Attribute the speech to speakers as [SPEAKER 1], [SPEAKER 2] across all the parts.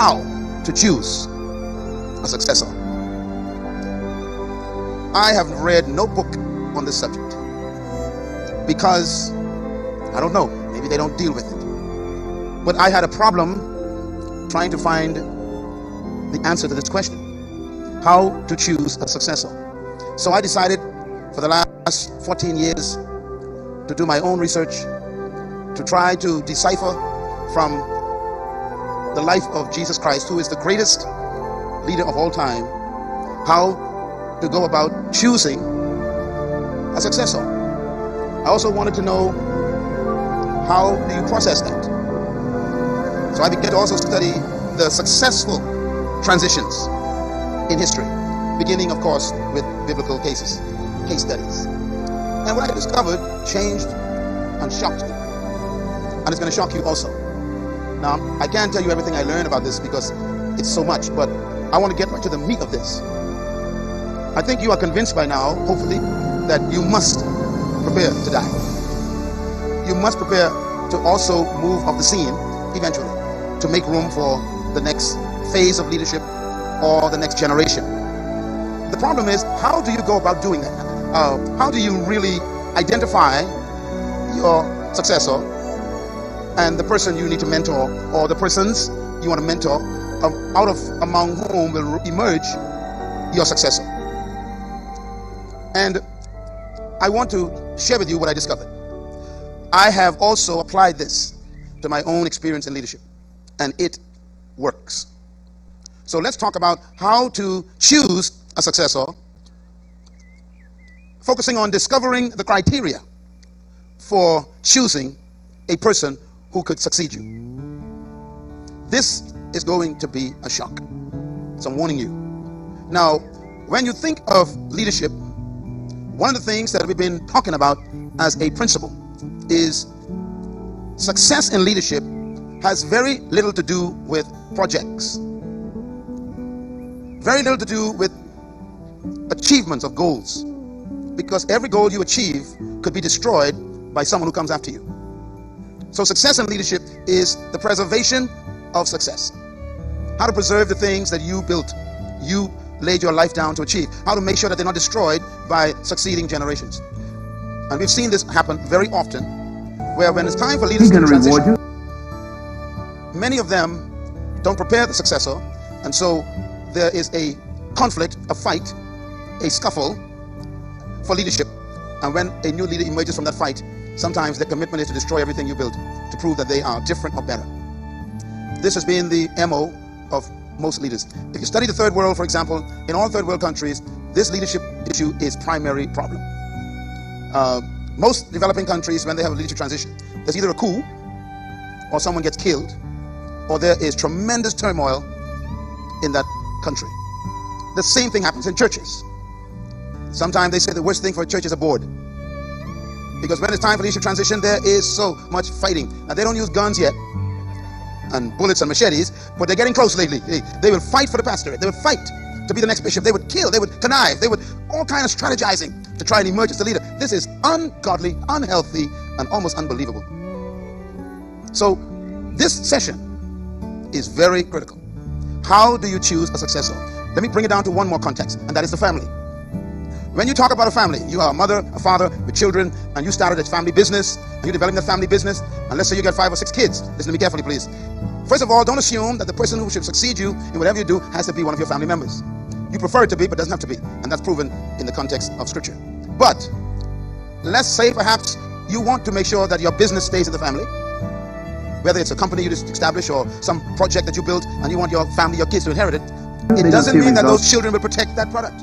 [SPEAKER 1] how to choose a successor. I have read no book on this subject because I don't know, maybe they don't deal with it. But I had a problem trying to find the answer to this question: how to choose a successor. So I decided for the last 14 years to do my own research, to try to decipher from the life of Jesus Christ, who is the greatest leader of all time, how to go about choosing a successor. I also wanted to know, how do you process that? So I began to also study the successful transitions in history, beginning of course with biblical case studies. And what I discovered changed and shocked me, and it's going to shock you also. Now, I can't tell you everything I learned about this because it's so much, but I want to get right to the meat of this. I think you are convinced by now, hopefully, that you must prepare to die. You must prepare to also move off the scene eventually, to make room for the next phase of leadership or the next generation. The problem is, how do you go about doing that? How do you really identify your successor and the person you need to mentor, or the persons you want to mentor, among whom will emerge your successor? And I want to share with you what I discovered. I have also applied this to my own experience in leadership, and it works. So let's talk about how to choose a successor, focusing on discovering the criteria for choosing a person who could succeed you. This is going to be a shock, so I'm warning you. Now, when you think of leadership, one of the things that we've been talking about as a principle is success in leadership has very little to do with projects, very little to do with achievements of goals, because every goal you achieve could be destroyed by someone who comes after you. So success in leadership is the preservation of success. How to preserve the things that you built, you laid your life down to achieve. How to make sure that they're not destroyed by succeeding generations. And we've seen this happen very often, where when it's time for leaders to transition, many of them don't prepare the successor, and so there is a conflict, a fight, a scuffle for leadership. And when a new leader emerges from that fight, sometimes their commitment is to destroy everything you built, to prove that they are different or better. This has been the MO of most leaders. If you study the third world, for example, in all third world countries, this leadership issue is primary problem. Most developing countries, when they have a leadership transition, there's either a coup, or someone gets killed, or there is tremendous turmoil in that country. The same thing happens in churches. Sometimes they say the worst thing for a church is a board, because when it's time for leadership transition, there is so much fighting. Now, they don't use guns yet and bullets and machetes, but they're getting close lately. They will fight for the pastorate. They would fight to be the next bishop. They would kill, they would connive, they would all kind of strategizing to try and emerge as the leader. This is ungodly, unhealthy, and almost unbelievable. So this session is very critical. How do you choose a successor? Let me bring it down to one more context, and that is the family. When you talk about a family, you are a mother, a father with children, and you started a family business, and you're developing that family business, and let's say you got 5 or 6 kids. Listen to me carefully, please. First of all, don't assume that the person who should succeed you in whatever you do has to be one of your family members. You prefer it to be, but doesn't have to be, and that's proven in the context of Scripture. But let's say perhaps you want to make sure that your business stays in the family, whether it's a company you just established or some project that you built, and you want your family, your kids to inherit it. It doesn't mean that those children will protect that product.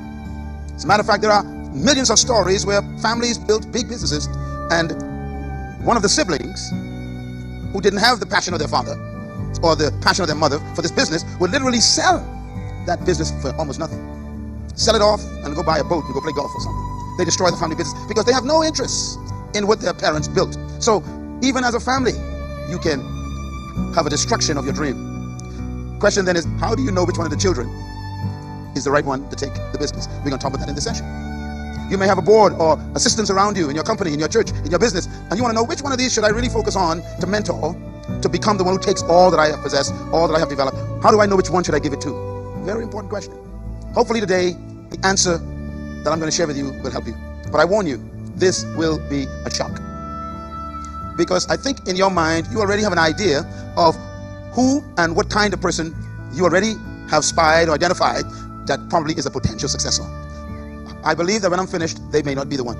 [SPEAKER 1] As a matter of fact, there are millions of stories where families built big businesses, and one of the siblings who didn't have the passion of their father or the passion of their mother for this business would literally sell that business for almost nothing. Sell it off and go buy a boat and go play golf or something. They destroy the family business because they have no interest in what their parents built. So even as a family, you can have a destruction of your dream. Question then is, how do you know which one of the children is the right one to take the business? We're going to talk about that in this session. You may have a board or assistants around you in your company, in your church, in your business, and you want to know which one of these should I really focus on to mentor to become the one who takes all that I have possessed, all that I have developed? How do I know which one should I give it to? Very important question. Hopefully today, the answer that I'm going to share with you will help you. But I warn you, this will be a shock. Because I think in your mind, you already have an idea of who and what kind of person you already have spied or identified that probably is a potential successor. I believe that when I'm finished, they may not be the one.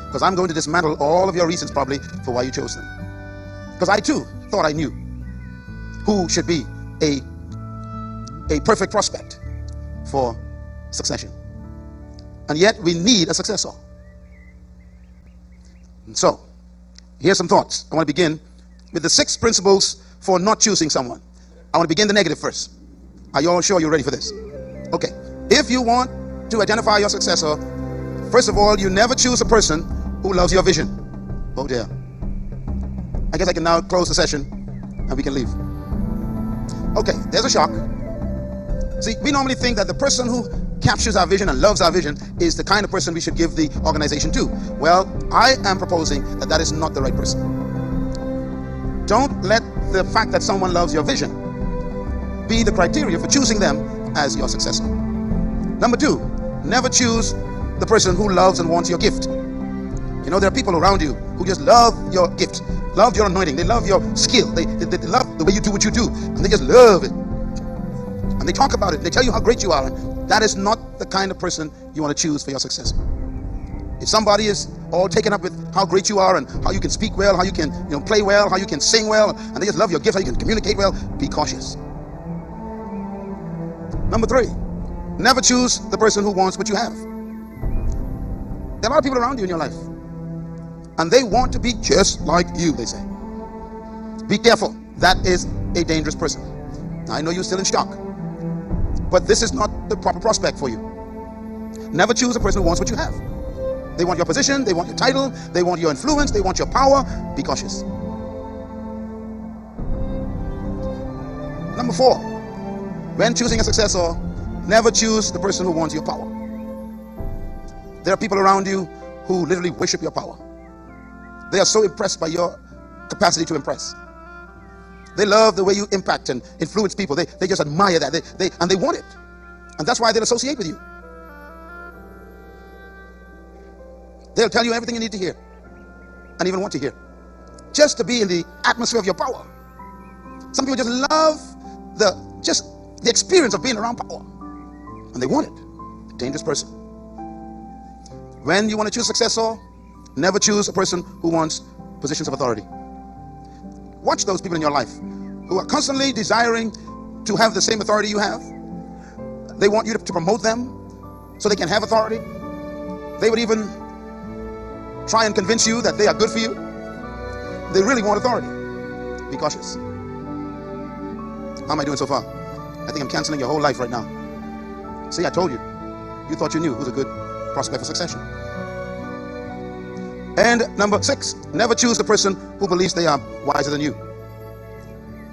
[SPEAKER 1] Because I'm going to dismantle all of your reasons probably for why you chose them. Because I too thought I knew who should be a perfect prospect for succession. And yet we need a successor. And so, here's some thoughts. I want to begin with the 6 principles for not choosing someone. I want to begin the negative first. Are you all sure you're ready for this? Okay. If you want to identify your successor, first of all, you never choose a person who loves your vision. Oh dear. I guess I can now close the session and we can leave. Okay, there's a shock. See, we normally think that the person who captures our vision and loves our vision is the kind of person we should give the organization to. Well, I am proposing that that is not the right person. Don't let the fact that someone loves your vision be the criteria for choosing them as your successor. Number 2, never choose the person who loves and wants your gift. You know, there are people around you who just love your gift, love your anointing, they love your skill, they love the way you do what you do, and they just love it. And they talk about it, they tell you how great you are. And that is not the kind of person you want to choose for your successor. If somebody is all taken up with how great you are and how you can speak well, how you can play well, how you can sing well, and they just love your gift, how you can communicate well, be cautious. Number 3, never choose the person who wants what you have. There are a lot of people around you in your life, and they want to be just like you, they say. Be careful. That is a dangerous person. Now, I know you're still in shock, but this is not the proper prospect for you. Never choose a person who wants what you have. They want your position, they want your title, they want your influence, they want your power. Be cautious. Number 4, when choosing a successor, never choose the person who wants your power. There are people around you who literally worship your power. They are so impressed by your capacity to impress. They love the way you impact and influence people. They just admire that. They want it. And that's why they'll associate with you. They'll tell you everything you need to hear and even want to hear, just to be in the atmosphere of your power. Some people just love the experience of being around power, and they want it. A dangerous person. When you want to choose a successor, never choose a person who wants positions of authority. Watch those people in your life who are constantly desiring to have the same authority you have. They want you to promote them so they can have authority. They would even try and convince you that they are good for you. They really want authority. Be cautious. How am I doing so far? I think I'm canceling your whole life right now. See, I told you. You thought you knew who's a good prospect for succession. And number 6, never choose the person who believes they are wiser than you.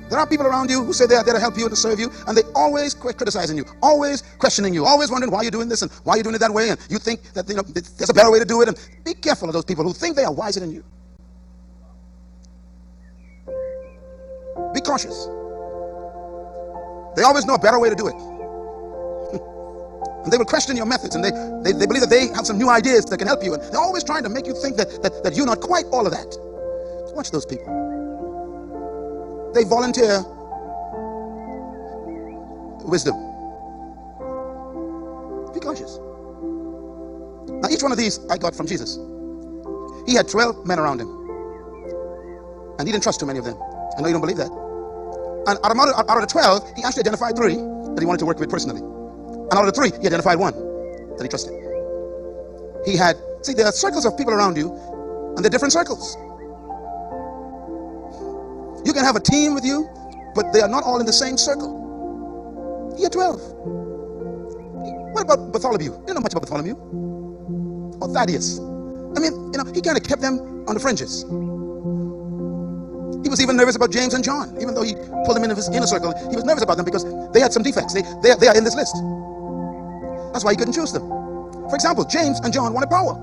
[SPEAKER 1] There are people around you who say they are there to help you and to serve you, and they always criticizing you, always questioning you, always wondering why you're doing this and why you're doing it that way, and you think that there's a better way to do it. And be careful of those people who think they are wiser than you. Be cautious. They always know a better way to do it. And they will question your methods, and they believe that they have some new ideas that can help you, and they're always trying to make you think that you're not quite all of that. Watch those people. They volunteer wisdom. Be cautious. Now, each one of these I got from Jesus. He had 12 men around him, and he didn't trust too many of them. I know you don't believe that. And out of the 12, he actually identified 3 that he wanted to work with personally. And out of the 3, he identified 1 that he trusted. He had, see, there are circles of people around you, and they're different circles. You can have a team with you, but they are not all in the same circle. He had 12. What about Bartholomew? You don't know much about Bartholomew. Or Thaddeus. I mean, he kind of kept them on the fringes. He was even nervous about James and John. Even though he pulled them into his inner circle, he was nervous about them because they had some defects. They are in this list. That's why he couldn't choose them. For example, James and John wanted power.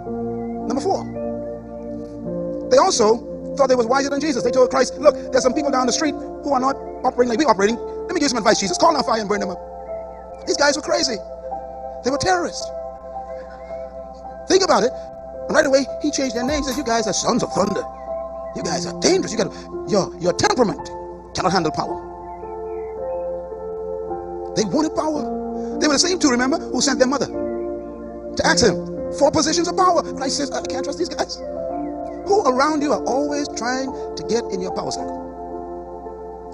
[SPEAKER 1] Number 4. They also thought they was wiser than Jesus. They told Christ, look, there's some people down the street who are not operating like we're operating. Let me give you some advice, Jesus. Call down fire and burn them up. These guys were crazy. They were terrorists. Think about it. And right away, he changed their names. He says, you guys are sons of thunder. You guys are dangerous. Your temperament cannot handle power. They wanted power. They were the same two, remember, who sent their mother to ask him for positions of power. Christ says, I can't trust these guys. Who around you are always trying to get in your power circle?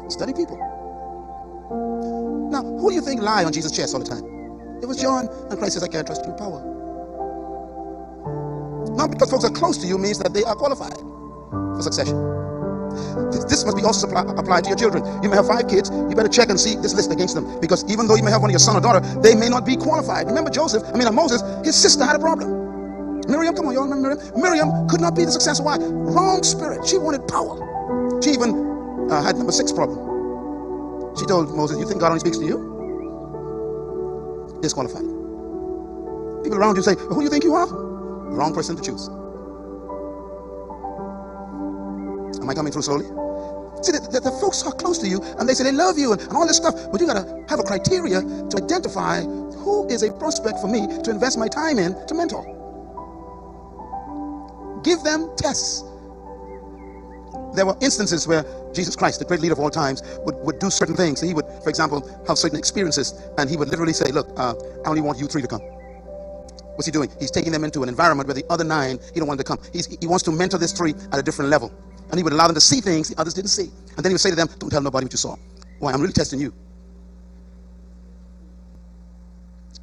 [SPEAKER 1] Study people. Now, who do you think lie on Jesus' chest all the time? It was John, and Christ says, I can't trust you with power. Not because folks are close to you means that they are qualified for succession. This must be also applied to your children. You may have 5 kids. You better check and see this list against them, because even though you may have one of your son or daughter, they may not be qualified. Remember Moses, his sister had a problem. Miriam, come on, y'all remember Miriam? Miriam could not be the successor. Why? Wrong spirit. She wanted power. She even had number 6 problem. She told Moses, you think God only speaks to you? Disqualified. People around you say, who do you think you are? Wrong person to choose. Am I coming through slowly? See, the folks are close to you, and they say they love you and all this stuff, but you got to have a criteria to identify who is a prospect for me to invest my time in to mentor. Give them tests. There were instances where Jesus Christ, the great leader of all times, would do certain things. He would, for example, have certain experiences, and he would literally say, look, I only want you 3 to come. What's he doing? He's taking them into an environment where the other 9, he don't want them to come. He wants to mentor this 3 at a different level. And he would allow them to see things the others didn't see. And then he would say to them, don't tell nobody what you saw. Why? I'm really testing you.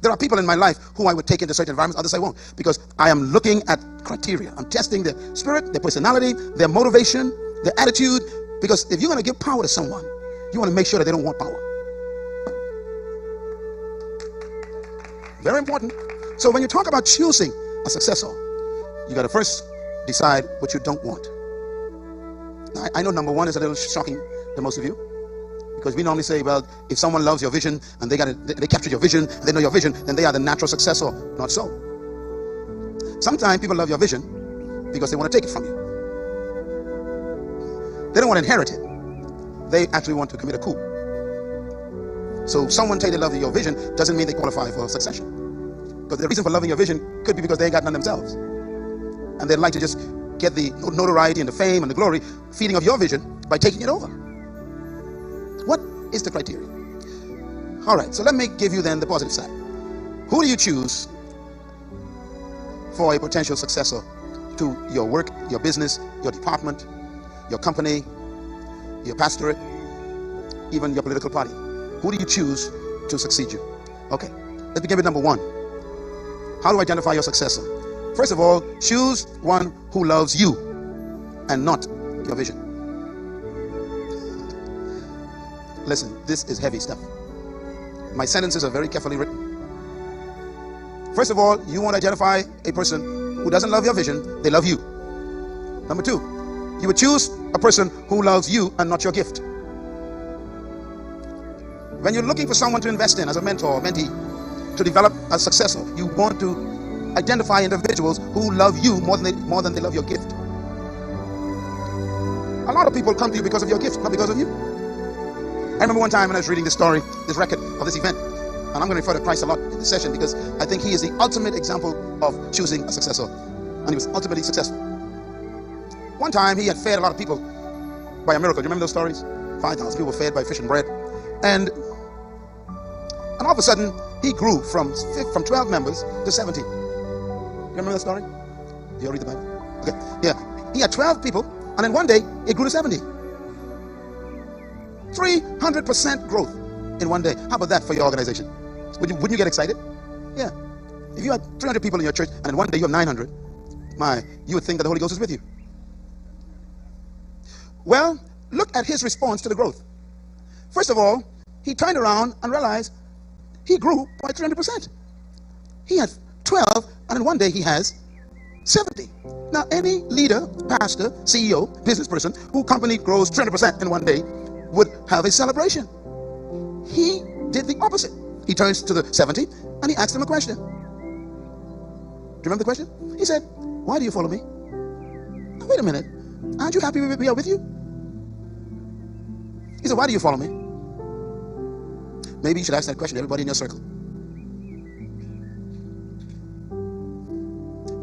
[SPEAKER 1] There are people in my life who I would take into certain environments, others I won't, because I am looking at criteria. I'm testing their spirit, their personality, their motivation, their attitude. Because if you're going to give power to someone, you want to make sure that they don't want power. Very important. So when you talk about choosing a successor, you got to first decide what you don't want. Now, I know number 1 is a little shocking to most of you, because we normally say, well, if someone loves your vision and they captured your vision, and they know your vision, then they are the natural successor. Not so. Sometimes people love your vision because they want to take it from you. They don't want to inherit it. They actually want to commit a coup. So someone tell you they love your vision doesn't mean they qualify for succession. Because the reason for loving your vision could be because they ain't got none themselves. And they'd like to just get the notoriety and the fame and the glory feeding of your vision by taking it over. What is the criteria? All right, so let me give you then the positive side. Who do you choose for a potential successor to your work, your business, your department, your company, your pastorate, even your political party? Who do you choose to succeed you? Okay, let's begin with number 1. How do I identify your successor? First of all, choose one who loves you and not your vision. Listen, this is heavy stuff. My sentences are very carefully written. First of all, you want to identify a person who doesn't love your vision, they love you. Number 2, you would choose a person who loves you and not your gift. When you're looking for someone to invest in as a mentor or mentee, to develop a successor, you want to identify individuals who love you more than they love your gift. A lot of people come to you because of your gift, not because of you. I remember one time when I was reading this story, this record of this event, and I'm going to refer to Christ a lot in this session because I think he is the ultimate example of choosing a successor, and he was ultimately successful. One time he had fed a lot of people by a miracle. Do you remember those stories? 5,000 people were fed by fish and bread, and all of a sudden he grew from 12 members to 70. You remember that story? You read the Bible? Okay, yeah. He had 12 people, and then one day it grew to 70. 300% growth in one day. How about that for your organization? Wouldn't you get excited? Yeah. If you had 300 people in your church, and in one day you have 900, you would think that the Holy Ghost is with you. Well, look at his response to the growth. First of all, he turned around and realized he grew by 300%. He had 12, and in one day he has 70. Now, any leader, pastor, CEO, business person whose company grows 300% in one day would have a celebration. He did the opposite. He turns to the 70 and he asked him a question. Do you remember the question? He said, why do you follow me? Now, wait a minute. Aren't you happy we are with you? He said, why do you follow me? Maybe you should ask that question to everybody in your circle.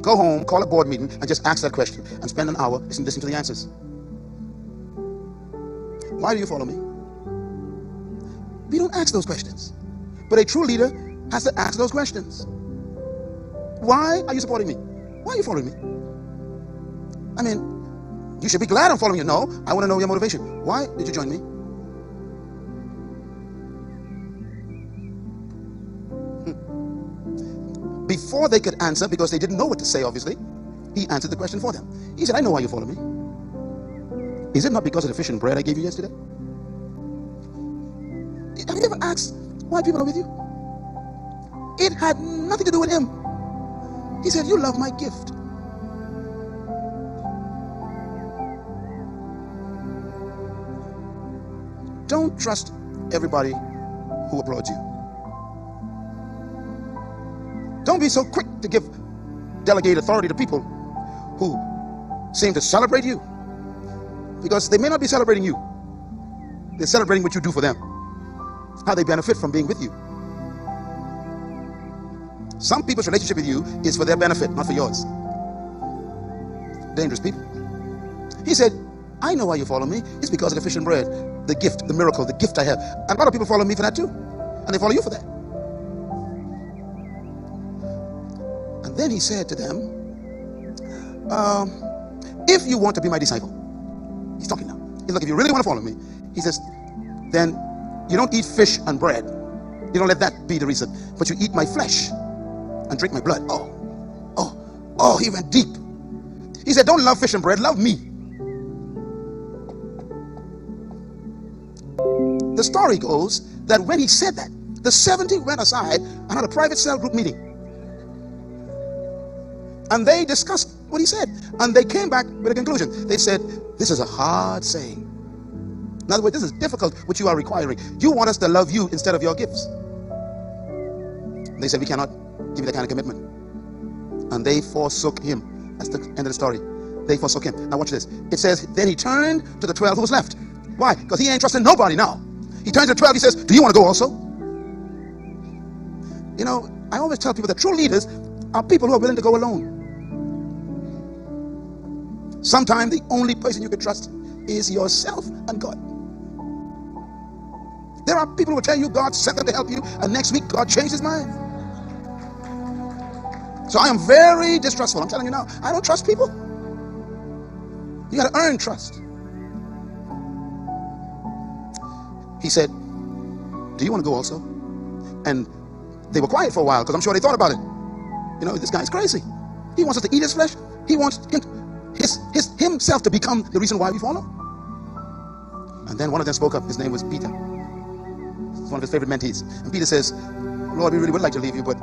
[SPEAKER 1] Go home, call a board meeting, and just ask that question and spend an hour listening to the answers. Why do you follow me? We don't ask those questions. But a true leader has to ask those questions. Why are you supporting me? Why are you following me? I mean, you should be glad I'm following you. No, I want to know your motivation. Why did you join me? Before they could answer, because they didn't know what to say, obviously, he answered the question for them. He said, I know why you follow me. Is it not because of the fish and bread I gave you yesterday? Have you ever asked why people are with you? It had nothing to do with him. He said, you love my gift. Don't trust everybody who applauds you. Don't be so quick to delegate authority to people who seem to celebrate you, because they may not be celebrating you. They're celebrating what you do for them, how they benefit from being with you. Some people's relationship with you is for their benefit, not for yours. Dangerous people. He said, I know why you follow me. It's because of the fish and bread, the gift, the miracle, the gift I have. And a lot of people follow me for that too. And they follow you for that. And then he said to them, if you want to be my disciple, he's talking now. He said, look, if you really want to follow me, he says, then you don't eat fish and bread. You don't let that be the reason. But you eat my flesh and drink my blood. Oh, he went deep. He said, don't love fish and bread, love me. The story goes that when he said that, the 70 went aside and had a private cell group meeting. And they discussed what he said. And they came back with a conclusion. They said, this is a hard saying. In other words, this is difficult, what you are requiring. You want us to love you instead of your gifts. They said, we cannot give you that kind of commitment. And they forsook him. That's the end of the story. They forsook him. Now watch this. It says, then he turned to the 12 who was left. Why? Because he ain't trusting nobody now. He turns to the 12. He says, do you want to go also? You know, I always tell people that true leaders are people who are willing to go alone. Sometimes the only person you can trust is yourself and God. There are people who will tell you God sent them to help you, and next week God changed his mind. So I am very distrustful. I'm telling you now, I don't trust people. You got to earn trust. He said, do you want to go also? And they were quiet for a while, because I'm sure they thought about it. You know, this guy's crazy. He wants us to eat his flesh. He wants himself to become the reason why we follow. And then one of them spoke up. His name was Peter. He's one of his favorite mentees. And Peter says, Lord, we really would like to leave you, but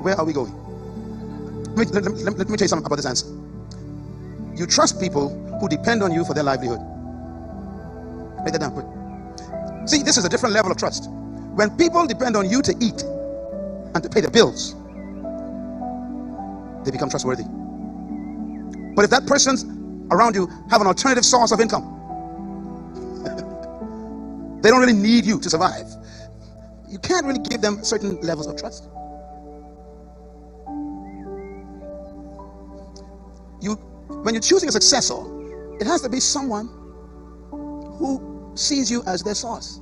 [SPEAKER 1] where are we going? Let me tell you something about this answer. You trust people who depend on you for their livelihood. Write that down quick. See, this is a different level of trust. When people depend on you to eat and to pay their bills, they become trustworthy. But if that person around you have an alternative source of income, they don't really need you to survive, you can't really give them certain levels of trust. When you're choosing a successor, it has to be someone who sees you as their source.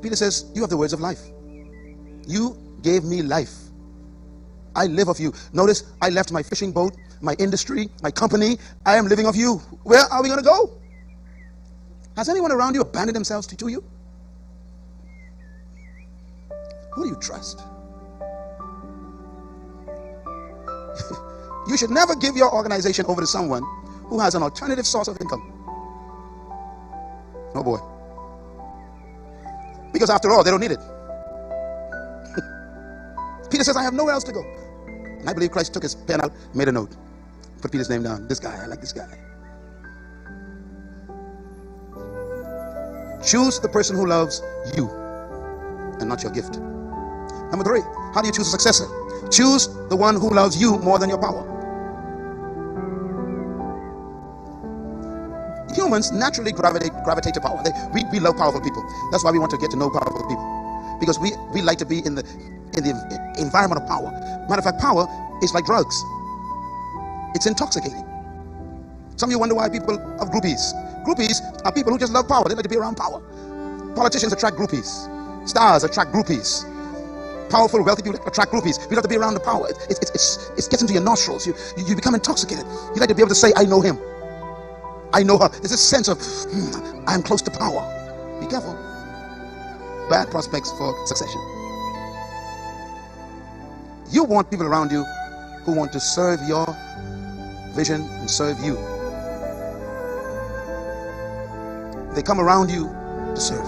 [SPEAKER 1] Peter says, you have the words of life. You gave me life. I live of you. Notice, I left my fishing boat, my industry, my company. I am living of you. Where are we going to go? Has anyone around you abandoned themselves to you? Who do you trust? You should never give your organization over to someone who has an alternative source of income. Oh boy. Because after all, they don't need it. Peter says, I have nowhere else to go. And I believe Christ took his pen out, made a note, put Peter's name down. This guy, I like this guy. Choose the person who loves you and not your gift. Number 3, how do you choose a successor? Choose the one who loves you more than your power. Humans naturally gravitate to power. We love powerful people. That's why we want to get to know powerful people, because we like to be in the environment of power. Matter of fact, power is like drugs. It's intoxicating. Some of you wonder why people have groupies. Groupies are people who just love power. They like to be around power. Politicians attract groupies. Stars attract groupies. Powerful, wealthy people attract groupies. You like to be around the power. It gets into your nostrils. You become intoxicated. You like to be able to say, I know him. I know her. There's this sense of, I'm close to power. Be careful. Bad prospects for succession. You want people around you who want to serve your vision and serve you. They come around you to serve.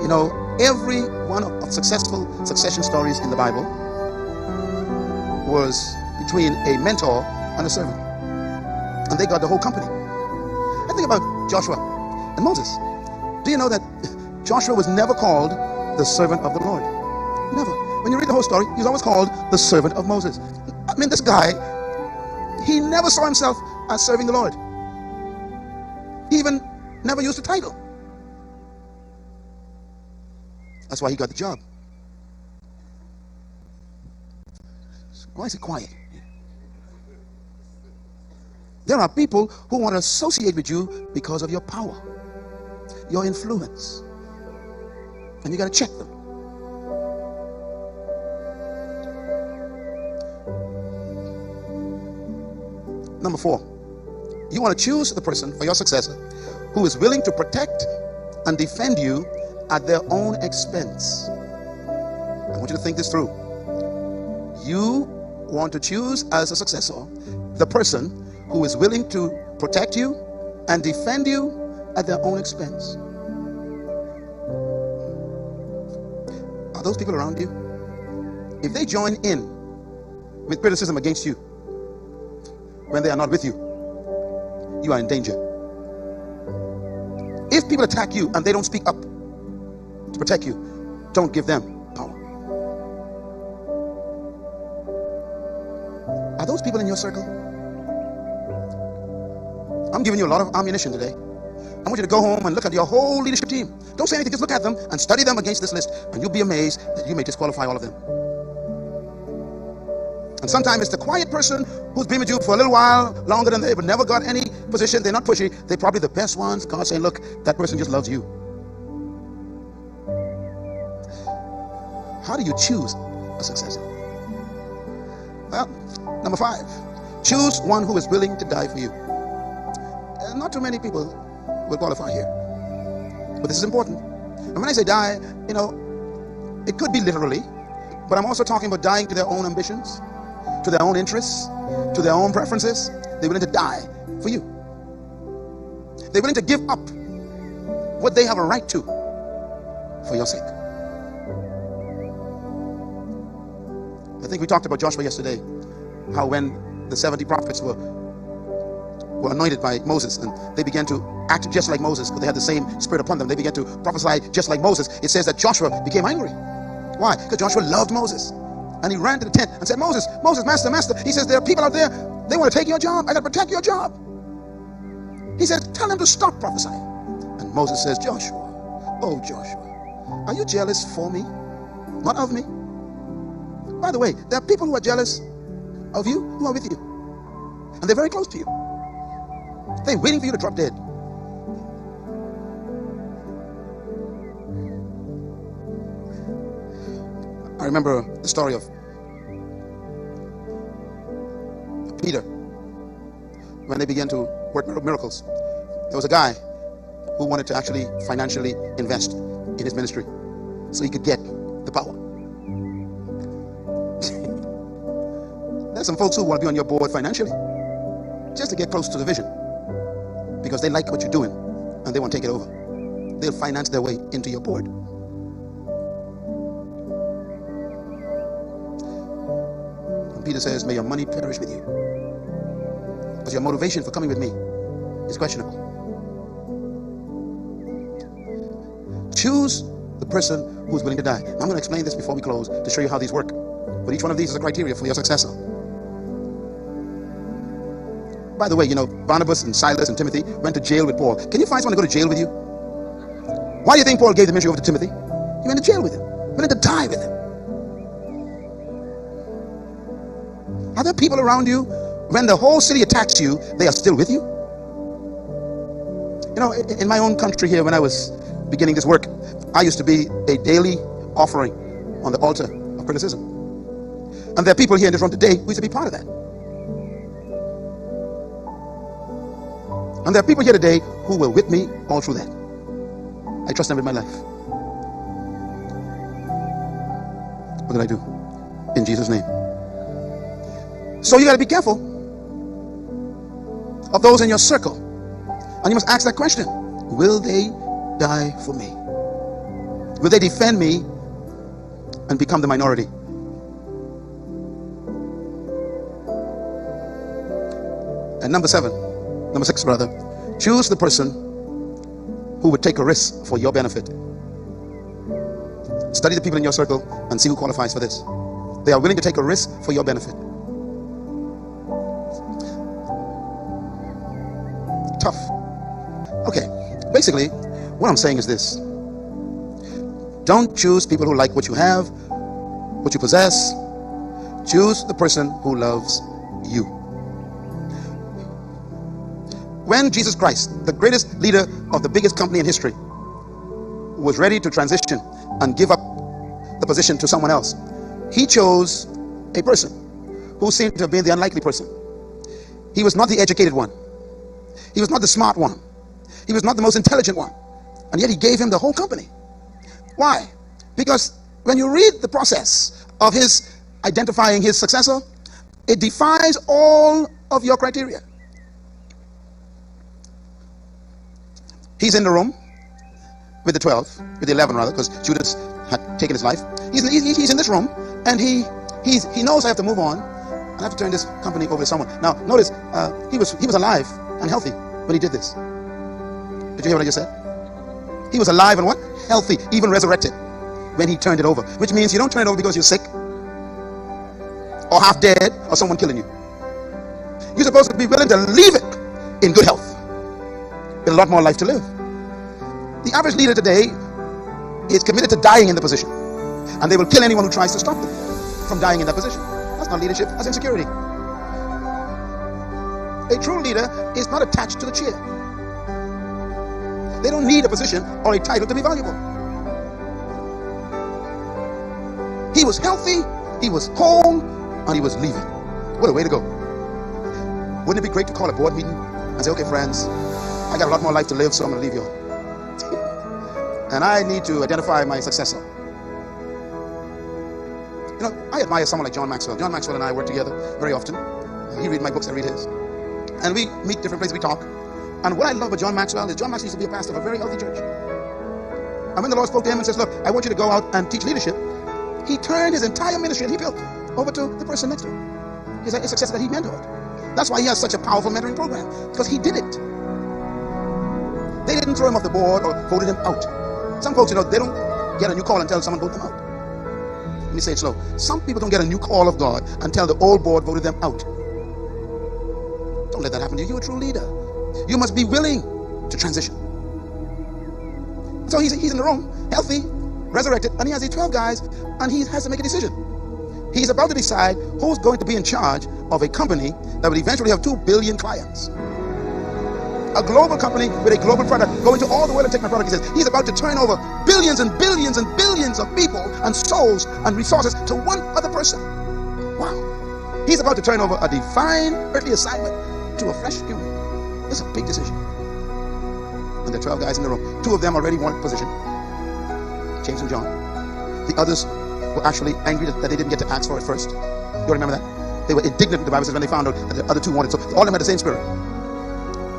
[SPEAKER 1] You know, every one of successful succession stories in the Bible was between a mentor and a servant. And they got the whole company. I think about Joshua and Moses. Do you know that Joshua was never called the servant of the Lord? Never. When you read the whole story, he's always called the servant of Moses. I mean, this guy, he never saw himself as serving the Lord. He even never used the title. That's why he got the job. Why is it quiet? There are people who want to associate with you because of your power, your influence. And you got to check them. Number 4, you want to choose the person for your successor who is willing to protect and defend you at their own expense. I want you to think this through. You want to choose as a successor the person who is willing to protect you and defend you at their own expense. Are those people around you? If they join in with criticism against you when they are not with you, you are in danger. If people attack you and they don't speak up to protect you, don't give them power. Are those people in your circle? I'm giving you a lot of ammunition today. I want you to go home and look at your whole leadership team. Don't say anything, just look at them and study them against this list, and you'll be amazed that you may disqualify all of them. And sometimes it's the quiet person who's been with you for a little while longer than they but never got any position. They're not pushy. They're probably the best ones. God's saying, look, that person just loves you. How do you choose a successor? Well, number 5, choose one who is willing to die for you. Not too many people will qualify here, but this is important. And when I say die, you know, it could be literally, but I'm also talking about dying to their own ambitions, to their own interests, to their own preferences. They're willing to die for you. They're willing to give up what they have a right to for your sake. I think we talked about Joshua yesterday, how when the 70 prophets were anointed by Moses and they began to act just like Moses because they had the same spirit upon them. They began to prophesy just like Moses. It says that Joshua became angry. Why? Because Joshua loved Moses. And he ran to the tent and said, Moses, master. He says, there are people out there, they want to take your job. I got to protect your job. He says, tell them to stop prophesying. And Moses says, Joshua, oh Joshua, are you jealous for me? Not of me. By the way, there are people who are jealous of you who are with you. And they're very close to you. They're waiting for you to drop dead. I remember the story of Peter. When they began to work miracles, there was a guy who wanted to actually financially invest in his ministry so he could get the power. There's some folks who want to be on your board financially just to get close to the vision, because they like what you're doing and they want to take it over. They'll finance their way into your board. And Peter says, may your money perish with you, because your motivation for coming with me is questionable. Choose the person who's willing to die. I'm going to explain this before we close to show you how these work. But each one of these is a criteria for your successor. By the way, Barnabas and Silas and Timothy went to jail with Paul. Can you find someone to go to jail with you? Why do you think Paul gave the ministry over to Timothy? He went to jail with him. He went to die with him. Are there people around you, when the whole city attacks you, they are still with you? In my own country here, when I was beginning this work, I used to be a daily offering on the altar of criticism. And there are people here in this room today who used to be part of that. And there are people here today who were with me all through that. I trust them with my life. What did I do? In Jesus' name. So you got to be careful of those in your circle. And you must ask that question. Will they die for me? Will they defend me and become the minority? And number 6, brother, choose the person who would take a risk for your benefit. Study the people in your circle and see who qualifies for this. They are willing to take a risk for your benefit. Tough. Okay, basically, what I'm saying is this. Don't choose people who like what you have, what you possess. Choose the person who loves you. When Jesus Christ, the greatest leader of the biggest company in history, was ready to transition and give up the position to someone else, he chose a person who seemed to have been the unlikely person. He was not the educated one. He was not the smart one. He was not the most intelligent one. And yet he gave him the whole company. Why? Because when you read the process of his identifying his successor, it defies all of your criteria. He's in the room with the 12, with the 11 rather, because Judas had taken his life. He's in this room, and he knows I have to move on, and I have to turn this company over to someone. Now, notice, he was alive and healthy when he did this. Did you hear what I just said? He was alive and what? Healthy, even resurrected, when he turned it over. Which means you don't turn it over because you're sick, or half dead, or someone killing you. You're supposed to be willing to leave it in good health, with a lot more life to live. The average leader today is committed to dying in the position, and they will kill anyone who tries to stop them from dying in that position. That's not leadership, that's insecurity. A true leader is not attached to the chair. They don't need a position or a title to be valuable. He was healthy, he was whole, and he was leaving. What a way to go. Wouldn't it be great to call a board meeting and say, okay friends, I got a lot more life to live, so I'm going to leave you all. And I need to identify my successor. I admire someone like John Maxwell. John Maxwell and I work together very often. He reads my books, I read his. And we meet different places, we talk. And what I love about John Maxwell is John Maxwell used to be a pastor of a very healthy church. And when the Lord spoke to him and says, look, I want you to go out and teach leadership, he turned his entire ministry that he built over to the person next to him. His successor that he mentored. That's why he has such a powerful mentoring program, because he did it. They didn't throw him off the board or voted him out. Some folks, they don't get a new call until someone votes them out. Let me say it slow. Some people don't get a new call of God until the old board voted them out. Don't let that happen to you. You're a true leader. You must be willing to transition. So he's in the room, healthy, resurrected, and he has these 12 guys, and he has to make a decision. He's about to decide who's going to be in charge of a company that will eventually have 2 billion clients. A global company with a global product, go into all the world and take my product. He says he's about to turn over billions and billions and billions of people and souls and resources to one other person. Wow. He's about to turn over a divine earthly assignment to a flesh human. It's a big decision. And there are 12 guys in the room. 2 of them already wanted position, James and John. The others were actually angry that they didn't get to ask for it first. You remember that? They were indignant, the Bible says, when they found out that the other 2 wanted. So all of them had the same spirit.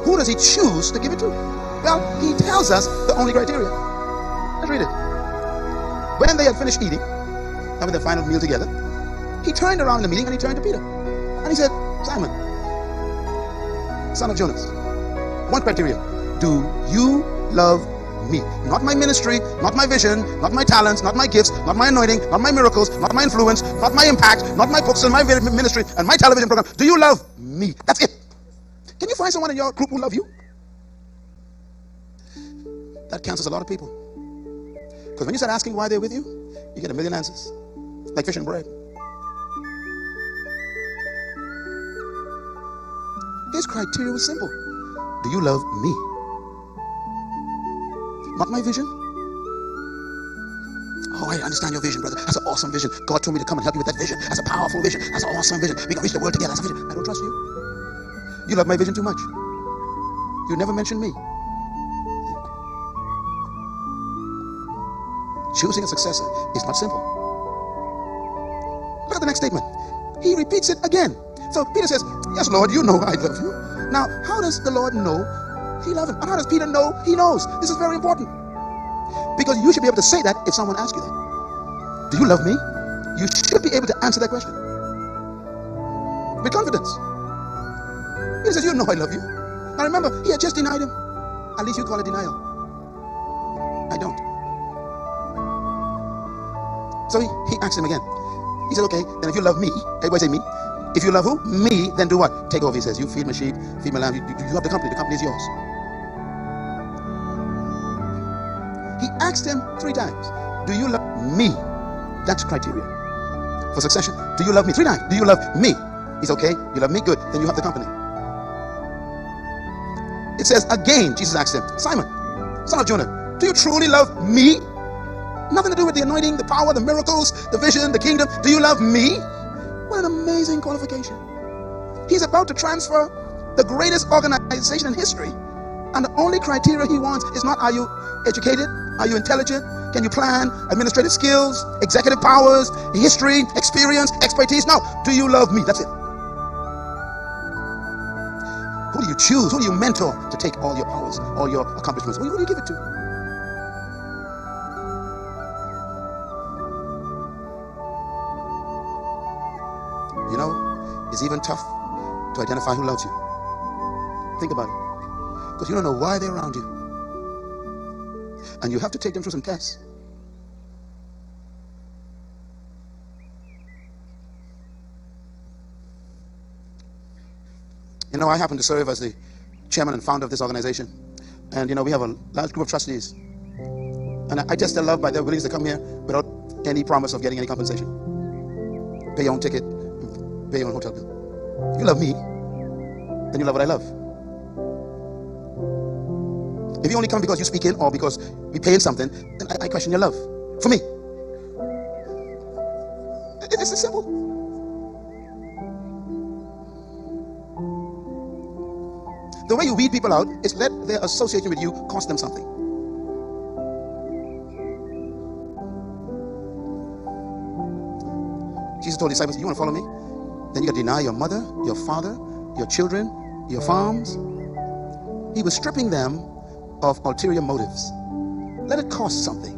[SPEAKER 1] Who does he choose to give it to? Well, he tells us the only criteria. Let's read it. When they had finished eating, having their final meal together, he turned around in the meeting and he turned to Peter. And he said, Simon, son of Jonas, one criteria. Do you love me? Not my ministry, not my vision, not my talents, not my gifts, not my anointing, not my miracles, not my influence, not my impact, not my books and my ministry and my television program. Do you love me? That's it. Can you find someone in your group who love you? That cancels a lot of people. Because when you start asking why they're with you, you get a million answers. Like fish and bread. His criteria was simple. Do you love me? Not my vision. Oh, I understand your vision, brother. That's an awesome vision. God told me to come and help you with that vision. That's a powerful vision. That's an awesome vision. We can reach the world together. That's a vision. I don't trust you. You love my vision too much. You never mention me. Choosing a successor is not simple. Look at the next statement. He repeats it again. So Peter says, yes, Lord, you know I love you. Now, how does the Lord know he loves him? And how does Peter know he knows? This is very important. Because you should be able to say that if someone asks you that. Do you love me? You should be able to answer that question with confidence. Peter says, you know I love you. Now remember, he had just denied him. At least you call it denial. I don't. So he asked him again. He said, okay, then if you love me, everybody say me. If you love who? Me, then do what? Take over, he says. You feed my sheep, feed my lamb. You have the company. The company is yours. He asked him 3 times. Do you love me? That's criteria for succession. Do you love me? 3 times. Do you love me? He's okay. You love me? Good. Then you have the company. It says again, Jesus asked him, Simon, son of Jonah, do you truly love me? Nothing to do with the anointing, the power, the miracles, the vision, the kingdom. Do you love me? What an amazing qualification. He's about to transfer the greatest organization in history. And the only criteria he wants is not, are you educated? Are you intelligent? Can you plan? Administrative skills, executive powers, history, experience, expertise? No. Do you love me? That's it. Who do you choose? Who do you mentor to take all your powers, all your accomplishments? Who do you give it to? You know, it's even tough to identify who loves you. Think about it. Because you don't know why they're around you. And you have to take them through some tests. You know, I happen to serve as the chairman and founder of this organization. And, you know, we have a large group of trustees. And I just love by their willingness to come here without any promise of getting any compensation. Pay your own ticket, pay your own hotel bill. If you love me, then you love what I love. If you only come because you speak in or because we pay in something, then I question your love for me. It's this simple. The way you weed people out is let their association with you cost them something. Jesus told the disciples, you want to follow me? Then you got to deny your mother, your father, your children, your farms. He was stripping them of ulterior motives. Let it cost something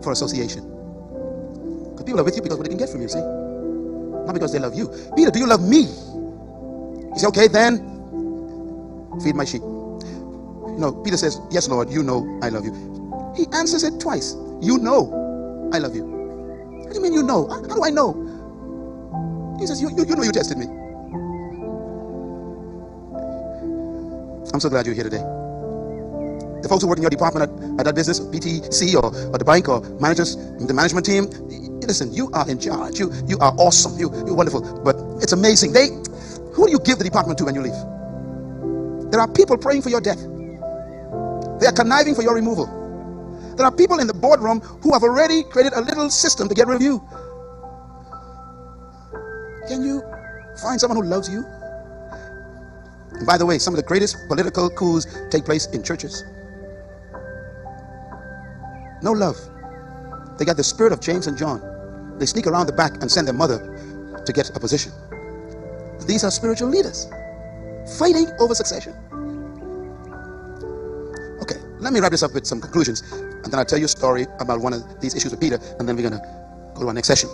[SPEAKER 1] for association. Because people are with you because of what they can get from you, see? Not because they love you. Peter, do you love me? He said, okay, then feed my sheep. No, Peter says, yes, Lord, you know I love you. He answers it twice. You know I love you. What do you mean you know? How do I know? He says, you know you tested me. I'm so glad you're here today. The folks who work in your department at that business, BTC or the bank or managers, the management team, listen, you are in charge. You are awesome. You're wonderful. But it's amazing. Who do you give the department to when you leave? There are people praying for your death. They are conniving for your removal. There are people in the boardroom who have already created a little system to get rid of you. Can you find someone who loves you? And by the way, some of the greatest political coups take place in churches. No love. They got the spirit of James and John. They sneak around the back and send their mother to get a position. These are spiritual leaders fighting over succession. Okay, let me wrap this up with some conclusions, and then I'll tell you a story about one of these issues with Peter, and then we're going to go to our next session.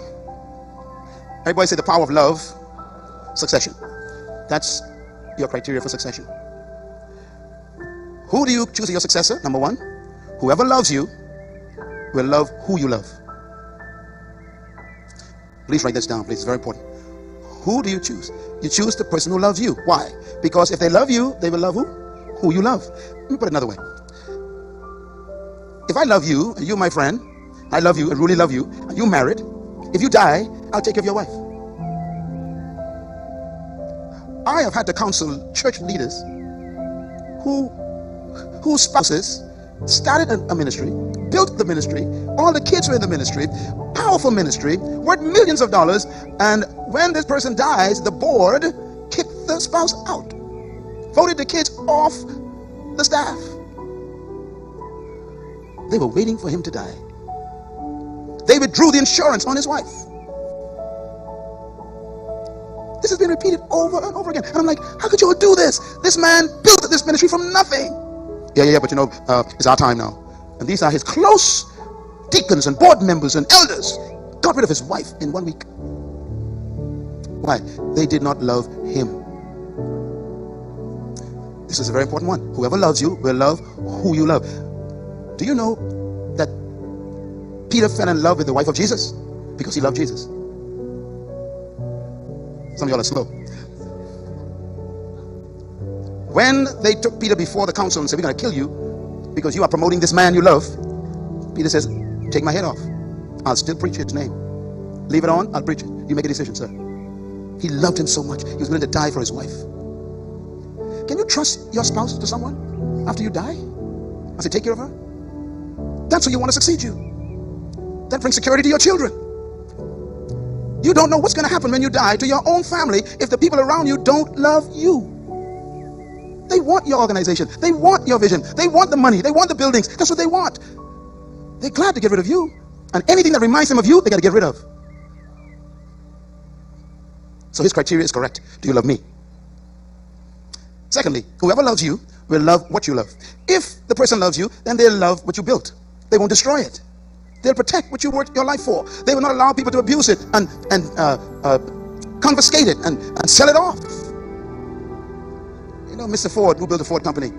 [SPEAKER 1] Everybody say the power of love, succession. That's your criteria for succession. Who do you choose as your successor? Number 1, whoever loves you will love who you love. Please write this down, please. It's very important. Who do you choose? You choose the person who loves you. Why? Because if they love you, they will love who? Who you love. Let me put it another way. If I love you, and you're my friend, I love you, I really love you, and you're married, if you die, I'll take care of your wife. I have had to counsel church leaders whose spouses started a ministry, built the ministry, all the kids were in the ministry, powerful ministry, worth millions of dollars, and when this person dies, the board kicked the spouse out, voted the kids off the staff. They were waiting for him to die. They withdrew the insurance on his wife. This has been repeated over and over again. And I'm like, how could you all do this? This man built this ministry from nothing. Yeah, but it's our time now. And these are his close deacons and board members and elders. Got rid of his wife in 1 week. Why? They did not love him. This is a very important one. Whoever loves you will love who you love. Do you know that Peter fell in love with the wife of Jesus? Because he loved Jesus. Some of y'all are slow. When they took Peter before the council and said, we're going to kill you because you are promoting this man you love, Peter says, take my head off. I'll still preach his name. Leave it on, I'll preach it. You make a decision, sir. He loved him so much, he was willing to die for his wife. Can you trust your spouse to someone after you die? I say, take care of her. That's who you want to succeed you. That brings security to your children. You don't know what's going to happen when you die to your own family if the people around you don't love you. They want your organization. They want your vision. They want the money. They want the buildings. That's what they want. They're glad to get rid of you. And anything that reminds them of you, they got to get rid of. So his criteria is correct. Do you love me? Secondly, whoever loves you will love what you love. If the person loves you, then they'll love what you built. They won't destroy it. They'll protect what you worked your life for. They will not allow people to abuse it and confiscate it and sell it off. You know, Mr. Ford, who built the Ford company,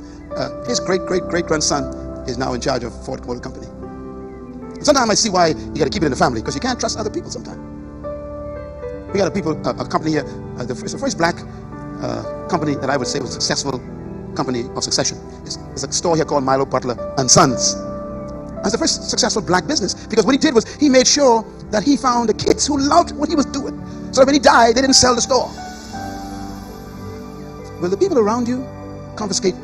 [SPEAKER 1] his great-great-great-grandson is now in charge of Ford Motor Company. Sometimes I see why you got to keep it in the family, because you can't trust other people sometimes. We got a company here, it's the first black company that I would say was a successful company of succession. There's a store here called Myles, Butler and Sons. That's the first successful black business, because what he did was he made sure that he found the kids who loved what he was doing, so that when he died, they didn't sell the store. Will the people around you confiscate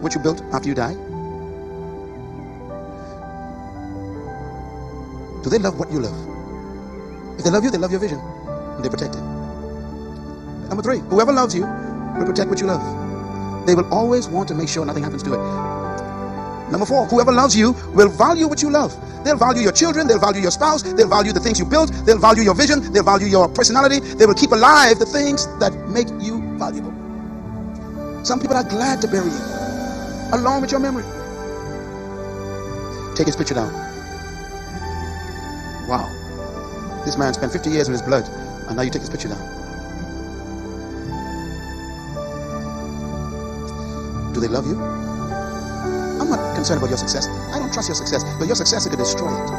[SPEAKER 1] what you built after you die? Do they love what you love? If they love you, they love your vision, and they protect it. Number 3, whoever loves you will protect what you love. They will always want to make sure nothing happens to it. Number 4, whoever loves you will value what you love. They'll value your children, they'll value your spouse, they'll value the things you built, they'll value your vision, they'll value your personality. They will keep alive the things that make you valuable. Some people are glad to bury you, along with your memory. Take his picture down. Wow. This man spent 50 years with his blood, and now you take his picture down. Do they love you? I'm not concerned about your success. I don't trust your success, but your success could destroy it.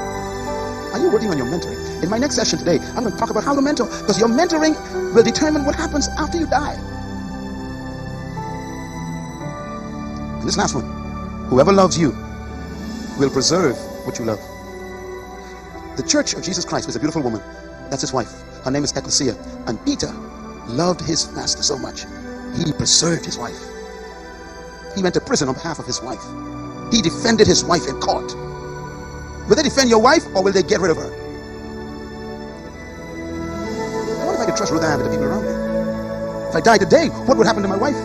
[SPEAKER 1] Are you working on your mentoring? In my next session today, I'm going to talk about how to mentor, because your mentoring will determine what happens after you die. And this last one, whoever loves you will preserve what you love. The Church of Jesus Christ was a beautiful woman. That's his wife. Her name is Ecclesia. And Peter loved his master so much, he preserved his wife. He went to prison on behalf of his wife. He defended his wife in court. Will they defend your wife, or will they get rid of her? I wonder if I could trust Ruth Ann with the people around me. If I died today, what would happen to my wife?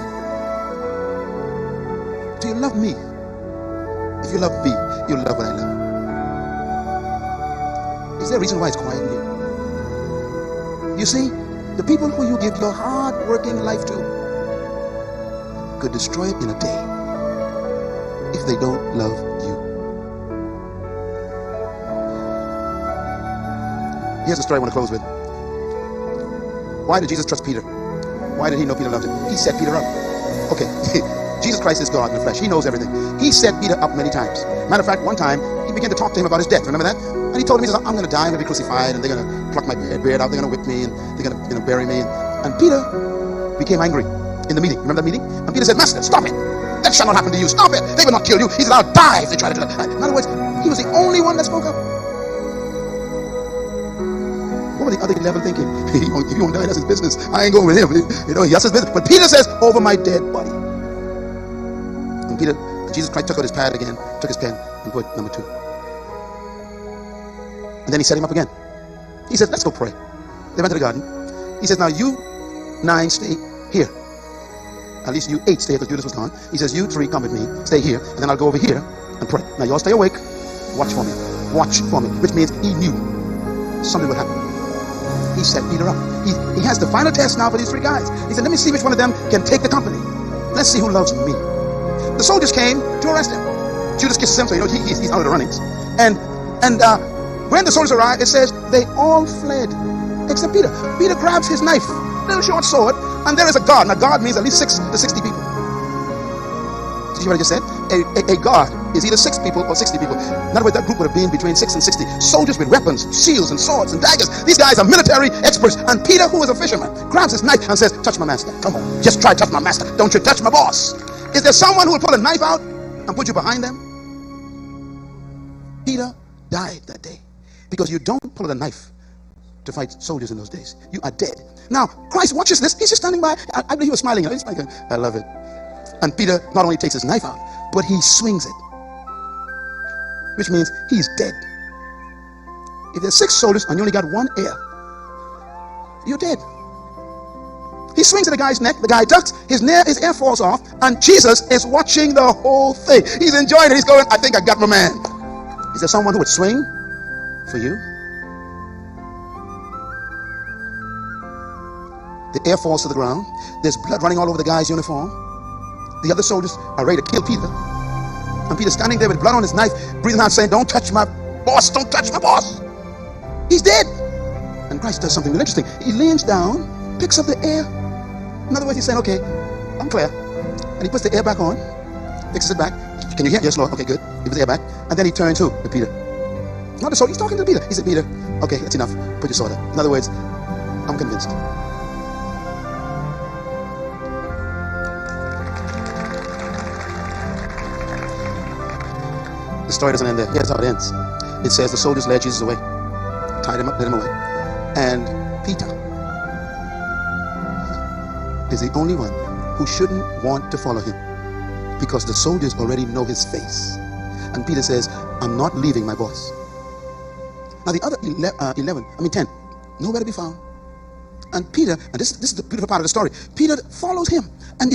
[SPEAKER 1] Do you love me? If you love me, you'll love what I love. Is there a reason why it's quiet in here? You see, the people who you give your hard-working life to could destroy it in a day if they don't love you. Here's a story I want to close with. Why did Jesus trust Peter? Why did he know Peter loved him? He set Peter up. Okay, Jesus Christ is God in the flesh. He knows everything. He set Peter up many times. Matter of fact, one time, he began to talk to him about his death. Remember that? And he told him, he says, I'm going to die, I'm going to be crucified, and they're going to pluck my beard out, they're going to whip me, and they're going to bury me. And Peter became angry in the meeting. Remember that meeting? And Peter said, Master, stop it. That shall not happen to you. Stop it. They will not kill you. He said, I'll die if they try to do that. In other words, he was the only one that spoke up. What were the other 11 thinking? If he won't die, that's his business. I ain't going with him. That's his business. But Peter says, over my dead body. And Jesus Christ took out his pad again, took his pen, and put number 2. And then he set him up again. He said, let's go pray. They went to the garden. He says, now you 9 stay here. At least you 8 stay here because Judas was gone. He says, you 3 come with me, stay here, and then I'll go over here and pray. Now you all stay awake. Watch for me. Watch for me. Which means he knew something would happen. He set Peter up. He has the final test now for these 3 guys. He said, let me see which one of them can take the company. Let's see who loves me. The soldiers came to arrest him. Judas kisses him, so he's out of the runnings. And when the soldiers arrived, it says they all fled except Peter. Peter grabs his knife, little short sword, and there is a guard. Now guard means at least 6 to 60 people. Did you hear what I just said? A guard is either 6 people or 60 people. In other words, that group would have been between 6 and 60. Soldiers with weapons, shields and swords and daggers. These guys are military experts. And Peter, who is a fisherman, grabs his knife and says, touch my master. Come on, just try to touch my master. Don't you touch my boss. Is there someone who will pull a knife out and put you behind them? Peter died that day. Because you don't pull a knife to fight soldiers in those days. You are dead. Now, Christ watches this. He's just standing by. I believe he was smiling. He's like, I love it. And Peter not only takes his knife out, but he swings it. Which means he's dead. If there's 6 soldiers and you only got 1 air, you're dead. He swings at the guy's neck. The guy ducks. His air falls off. And Jesus is watching the whole thing. He's enjoying it. He's going, I think I got my man. Is there someone who would swing for you? The air falls to the ground. There's blood running all over the guy's uniform. The other soldiers are ready to kill Peter. And Peter's standing there with blood on his knife, breathing out, saying, don't touch my boss. Don't touch my boss. He's dead. And Christ does something really interesting. He leans down, picks up the air. In other words, he's saying, okay, I'm clear. And he puts the air back on, fixes it back. Can you hear? Yes, Lord. Okay, good. He puts the air back. And then he turns to Peter. Not the soldier. He's talking to Peter. He said, Peter, okay, that's enough. Put your sword up. In other words, I'm convinced. The story doesn't end there. Here's how it ends. It says the soldiers led Jesus away, tied him up, led him away. And Peter is the only one who shouldn't want to follow him because the soldiers already know his face. And Peter says, I'm not leaving my boss. Now the other 10, nowhere to be found. And Peter, and this is the beautiful part of the story, Peter follows him. And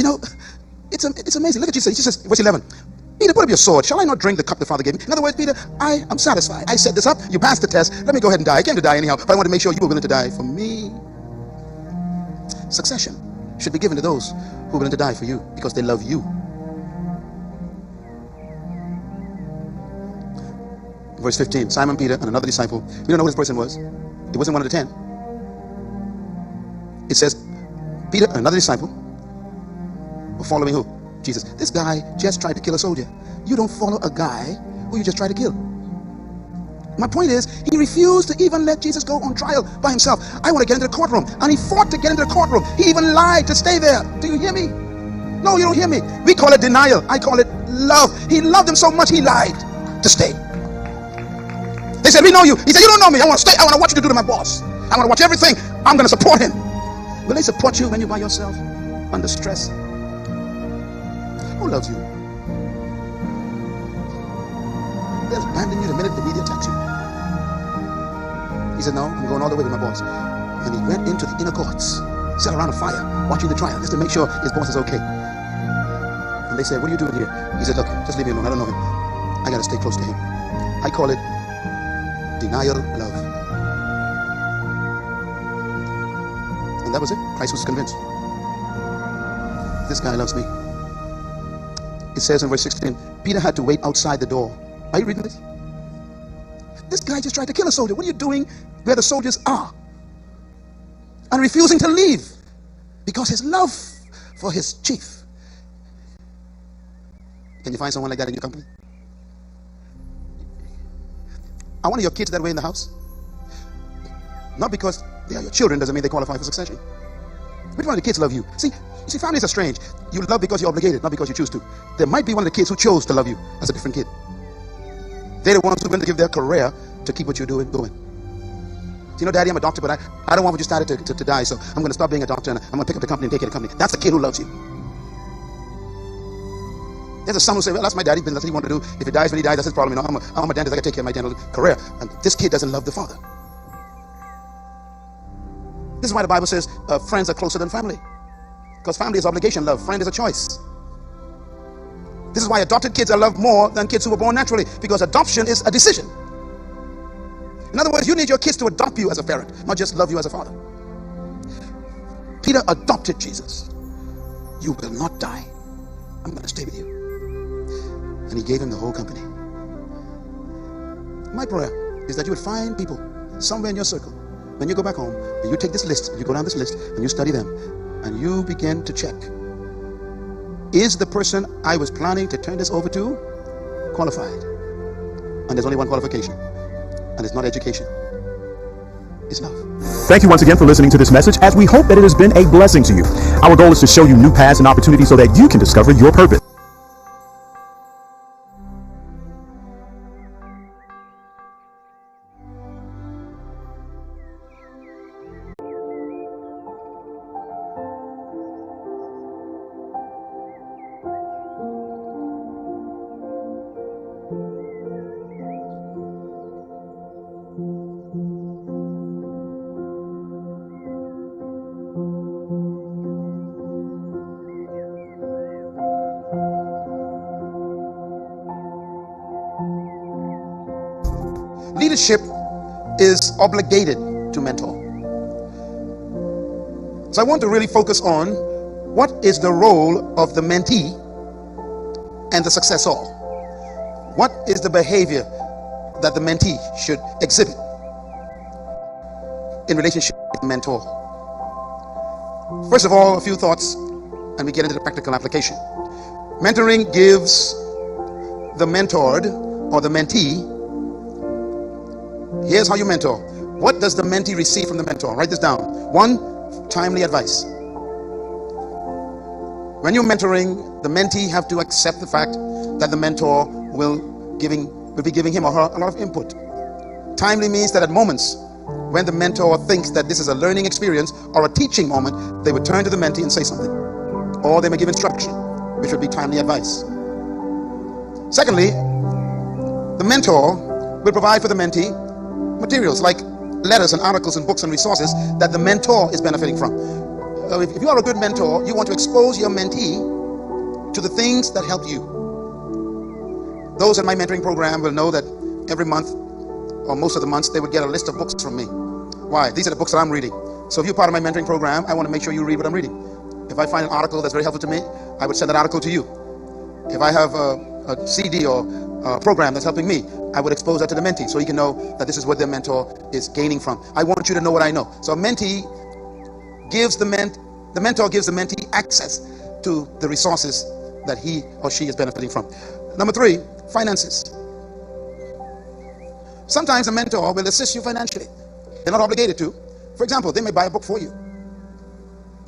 [SPEAKER 1] it's amazing. Look at Jesus. He says, verse 11, Peter, put up your sword. Shall I not drink the cup the Father gave me? In other words, Peter, I am satisfied. I set this up. You passed the test. Let me go ahead and die. I came to die anyhow, but I want to make sure you were willing to die for me. Succession should be given to those who are willing to die for you because they love you. Verse 15, Simon Peter and another disciple. We don't know who this person was. It wasn't one of the 10. It says, Peter and another disciple were following who? Jesus. This guy just tried to kill a soldier. You don't follow a guy who you just tried to kill. My point is, he refused to even let Jesus go on trial by himself. I want to get into the courtroom. And he fought to get into the courtroom. He even lied to stay there. Do you hear me? No, you don't hear me. We call it denial. I call it love. He loved him so much, he lied to stay. They said, we know you. He said, you don't know me. I want to stay. I want to watch you to do to my boss. I want to watch everything. I'm going to support him. Will they support you when you're by yourself, under stress? Who loves you? They'll abandon you the minute the media attacks you. He said, no, I'm going all the way with my boss. And he went into the inner courts, sat around a fire, watching the trial, just to make sure his boss is okay. And they said, what are you doing here? He said, look, just leave me alone. I don't know him. I got to stay close to him. I call it denial love. And that was it. Christ was convinced. This guy loves me. It says in verse 16, Peter had to wait outside the door. Are you reading this? This guy just tried to kill a soldier. What are you doing where the soldiers are? And refusing to leave because his love for his chief. Can you find someone like that in your company? Are one of your kids that way in the house? Not because they are your children doesn't mean they qualify for succession. Which one of the kids love you? See, families are strange. You love because you're obligated, not because you choose to. There might be one of the kids who chose to love you as a different kid. They're the ones who are going to give their career to keep what you're doing going. So, you know, Daddy, I'm a doctor, but I don't want you started to die, so I'm going to stop being a doctor and I'm going to pick up the company and take care of the company. That's the kid who loves you. There's a son who say, well, that's my daddy, that's what he wanted to do. If he dies when he dies, that's his problem. You know, I'm a dentist, I got to take care of my dental career. And this kid doesn't love the father. This is why the Bible says friends are closer than family. Because family is obligation love, friend is a choice. This is why adopted kids are loved more than kids who were born naturally, because adoption is a decision. In other words, you need your kids to adopt you as a parent, not just love you as a father. Peter adopted Jesus. You will not die. I'm going to stay with you. And he gave him the whole company. My prayer is that you would find people somewhere in your circle. When you go back home, and you take this list, you go down this list, and you study them, and you begin to check. Is the person I was planning to turn this over to qualified? And there's only one qualification, and it's not education, it's love.
[SPEAKER 2] Thank you once again for listening to this message, as we hope that it has been a blessing to you. Our goal is to show you new paths and opportunities so that you can discover your purpose.
[SPEAKER 1] Leadership is obligated to mentor. So I want to really focus on what is the role of the mentee and the successor. What is the behavior that the mentee should exhibit in relationship with the mentor? First of all, a few thoughts, and we get into the practical application. Mentoring gives the mentored or the mentee. Here's how you mentor. What does the mentee receive from the mentor? Write this down. 1, timely advice. When you're mentoring, the mentee have to accept the fact that the mentor will be giving him or her a lot of input. Timely means that at moments when the mentor thinks that this is a learning experience or a teaching moment, they would turn to the mentee and say something. Or they may give instruction, which would be timely advice. Secondly, the mentor will provide for the mentee materials like letters and articles and books and resources that the mentor is benefiting from. If you are a good mentor, you want to expose your mentee to the things that help you. Those in my mentoring program will know that every month or most of the months they would get a list of books from me. Why? These are the books that I'm reading. So if you're part of my mentoring program, I want to make sure you read what I'm reading. If I find an article that's very helpful to me, I would send that article to you. If I have a CD or a program that's helping me, I would expose that to the mentee so he can know that this is what their mentor is gaining from. I want you to know what I know. So a mentee gives the mentor gives the mentee access to the resources that he or she is benefiting from. Number 3, finances. Sometimes a mentor will assist you financially. They're not obligated to. For example, they may buy a book for you,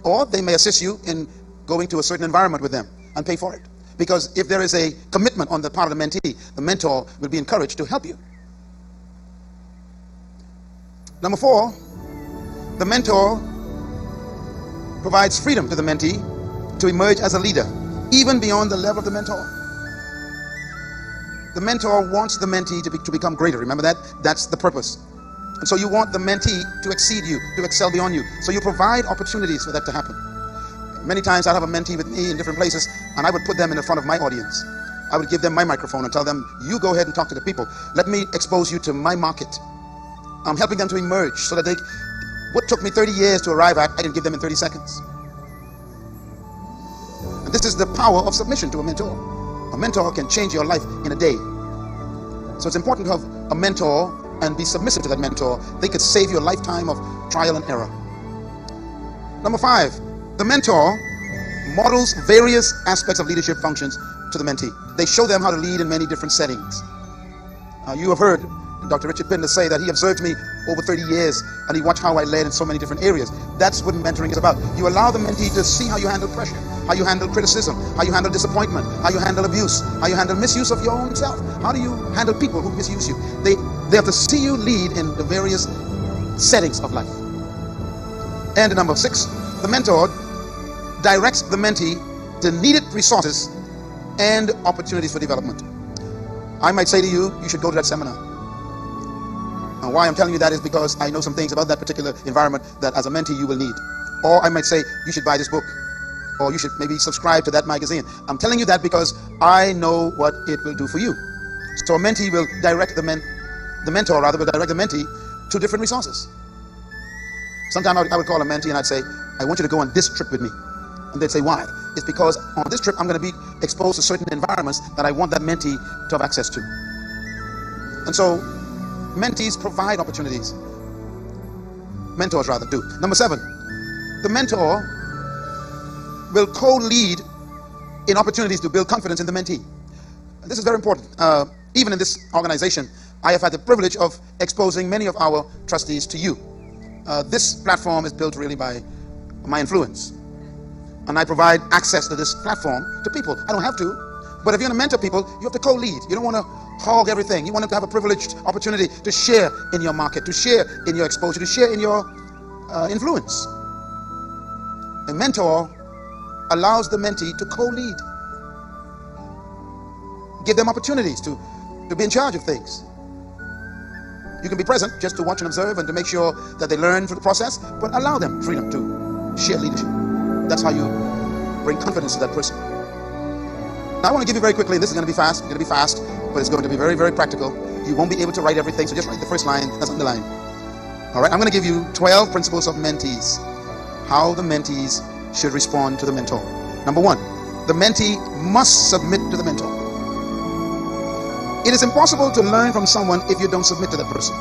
[SPEAKER 1] or they may assist you in going to a certain environment with them and pay for it. Because if there is a commitment on the part of the mentee, the mentor will be encouraged to help you. Number 4, the mentor provides freedom to the mentee to emerge as a leader, even beyond the level of the mentor. The mentor wants the mentee to become greater. Remember that? That's the purpose. And so you want the mentee to exceed you, to excel beyond you. So you provide opportunities for that to happen. Many times I'd have a mentee with me in different places, and I would put them in the front of my audience. I would give them my microphone and tell them, you go ahead and talk to the people. Let me expose you to my market. I'm helping them to emerge so that what took me 30 years to arrive at, I can give them in 30 seconds. And this is the power of submission to a mentor. A mentor can change your life in a day. So it's important to have a mentor and be submissive to that mentor. They could save you a lifetime of trial and error. Number 5, the mentor models various aspects of leadership functions to the mentee. They show them how to lead in many different settings. You have heard Dr. Richard Pindler say that he observed me over 30 years and he watched how I led in so many different areas. That's what mentoring is about. You allow the mentee to see how you handle pressure, how you handle criticism, how you handle disappointment, how you handle abuse, how you handle misuse of your own self. How do you handle people who misuse you? They have to see you lead in the various settings of life. And number 6, the mentor directs the mentee to needed resources and opportunities for development. I might say to you, you should go to that seminar. And why I'm telling you that is because I know some things about that particular environment that as a mentee you will need. Or I might say, you should buy this book. Or you should maybe subscribe to that magazine. I'm telling you that because I know what it will do for you. So a mentee will direct the mentor will direct the mentee to different resources. Sometimes I would call a mentee and I'd say, I want you to go on this trip with me. And they'd say, why? It's because on this trip I'm going to be exposed to certain environments that I want that mentee to have access to. And so mentees provide opportunities. Mentors rather do. Number 7, the mentor will co-lead in opportunities to build confidence in the mentee. This is very important. Even in this organization, I have had the privilege of exposing many of our trustees to you. This platform is built really by my influence. And I provide access to this platform to people. I don't have to. But if you're going to mentor people, you have to co-lead. You don't want to hog everything. You want them to have a privileged opportunity to share in your market, to share in your exposure, to share in your influence. A mentor allows the mentee to co-lead. Give them opportunities to be in charge of things. You can be present just to watch and observe and to make sure that they learn through the process, but allow them freedom to share leadership. That's how you bring confidence to that person. Now I want to give you very quickly, and this is going to be fast, but it's going to be very, very practical. You won't be able to write everything, so just write the first line that's underlined. All right, I'm going to give you 12 principles of mentees, how the mentees should respond to the mentor. Number 1, the mentee must submit to the mentor. It is impossible to learn from someone if you don't submit to that person.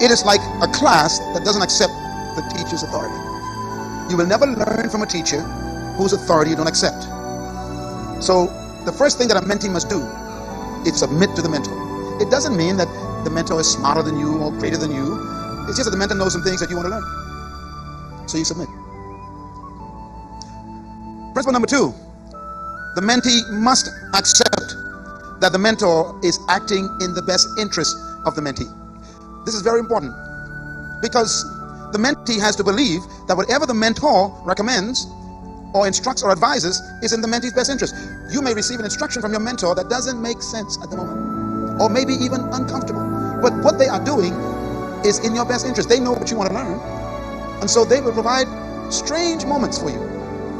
[SPEAKER 1] It is like a class that doesn't accept the teacher's authority. You will never learn from a teacher whose authority you don't accept. So the first thing that a mentee must do is submit to the mentor. It doesn't mean that the mentor is smarter than you or greater than you. It's just that the mentor knows some things that you want to learn. So you submit. Principle number 2, the mentee must accept that the mentor is acting in the best interest of the mentee. This is very important because the mentee has to believe that whatever the mentor recommends or instructs or advises is in the mentee's best interest. You may receive an instruction from your mentor that doesn't make sense at the moment, or maybe even uncomfortable. But what they are doing is in your best interest. They know what you want to learn, and so they will provide strange moments for you.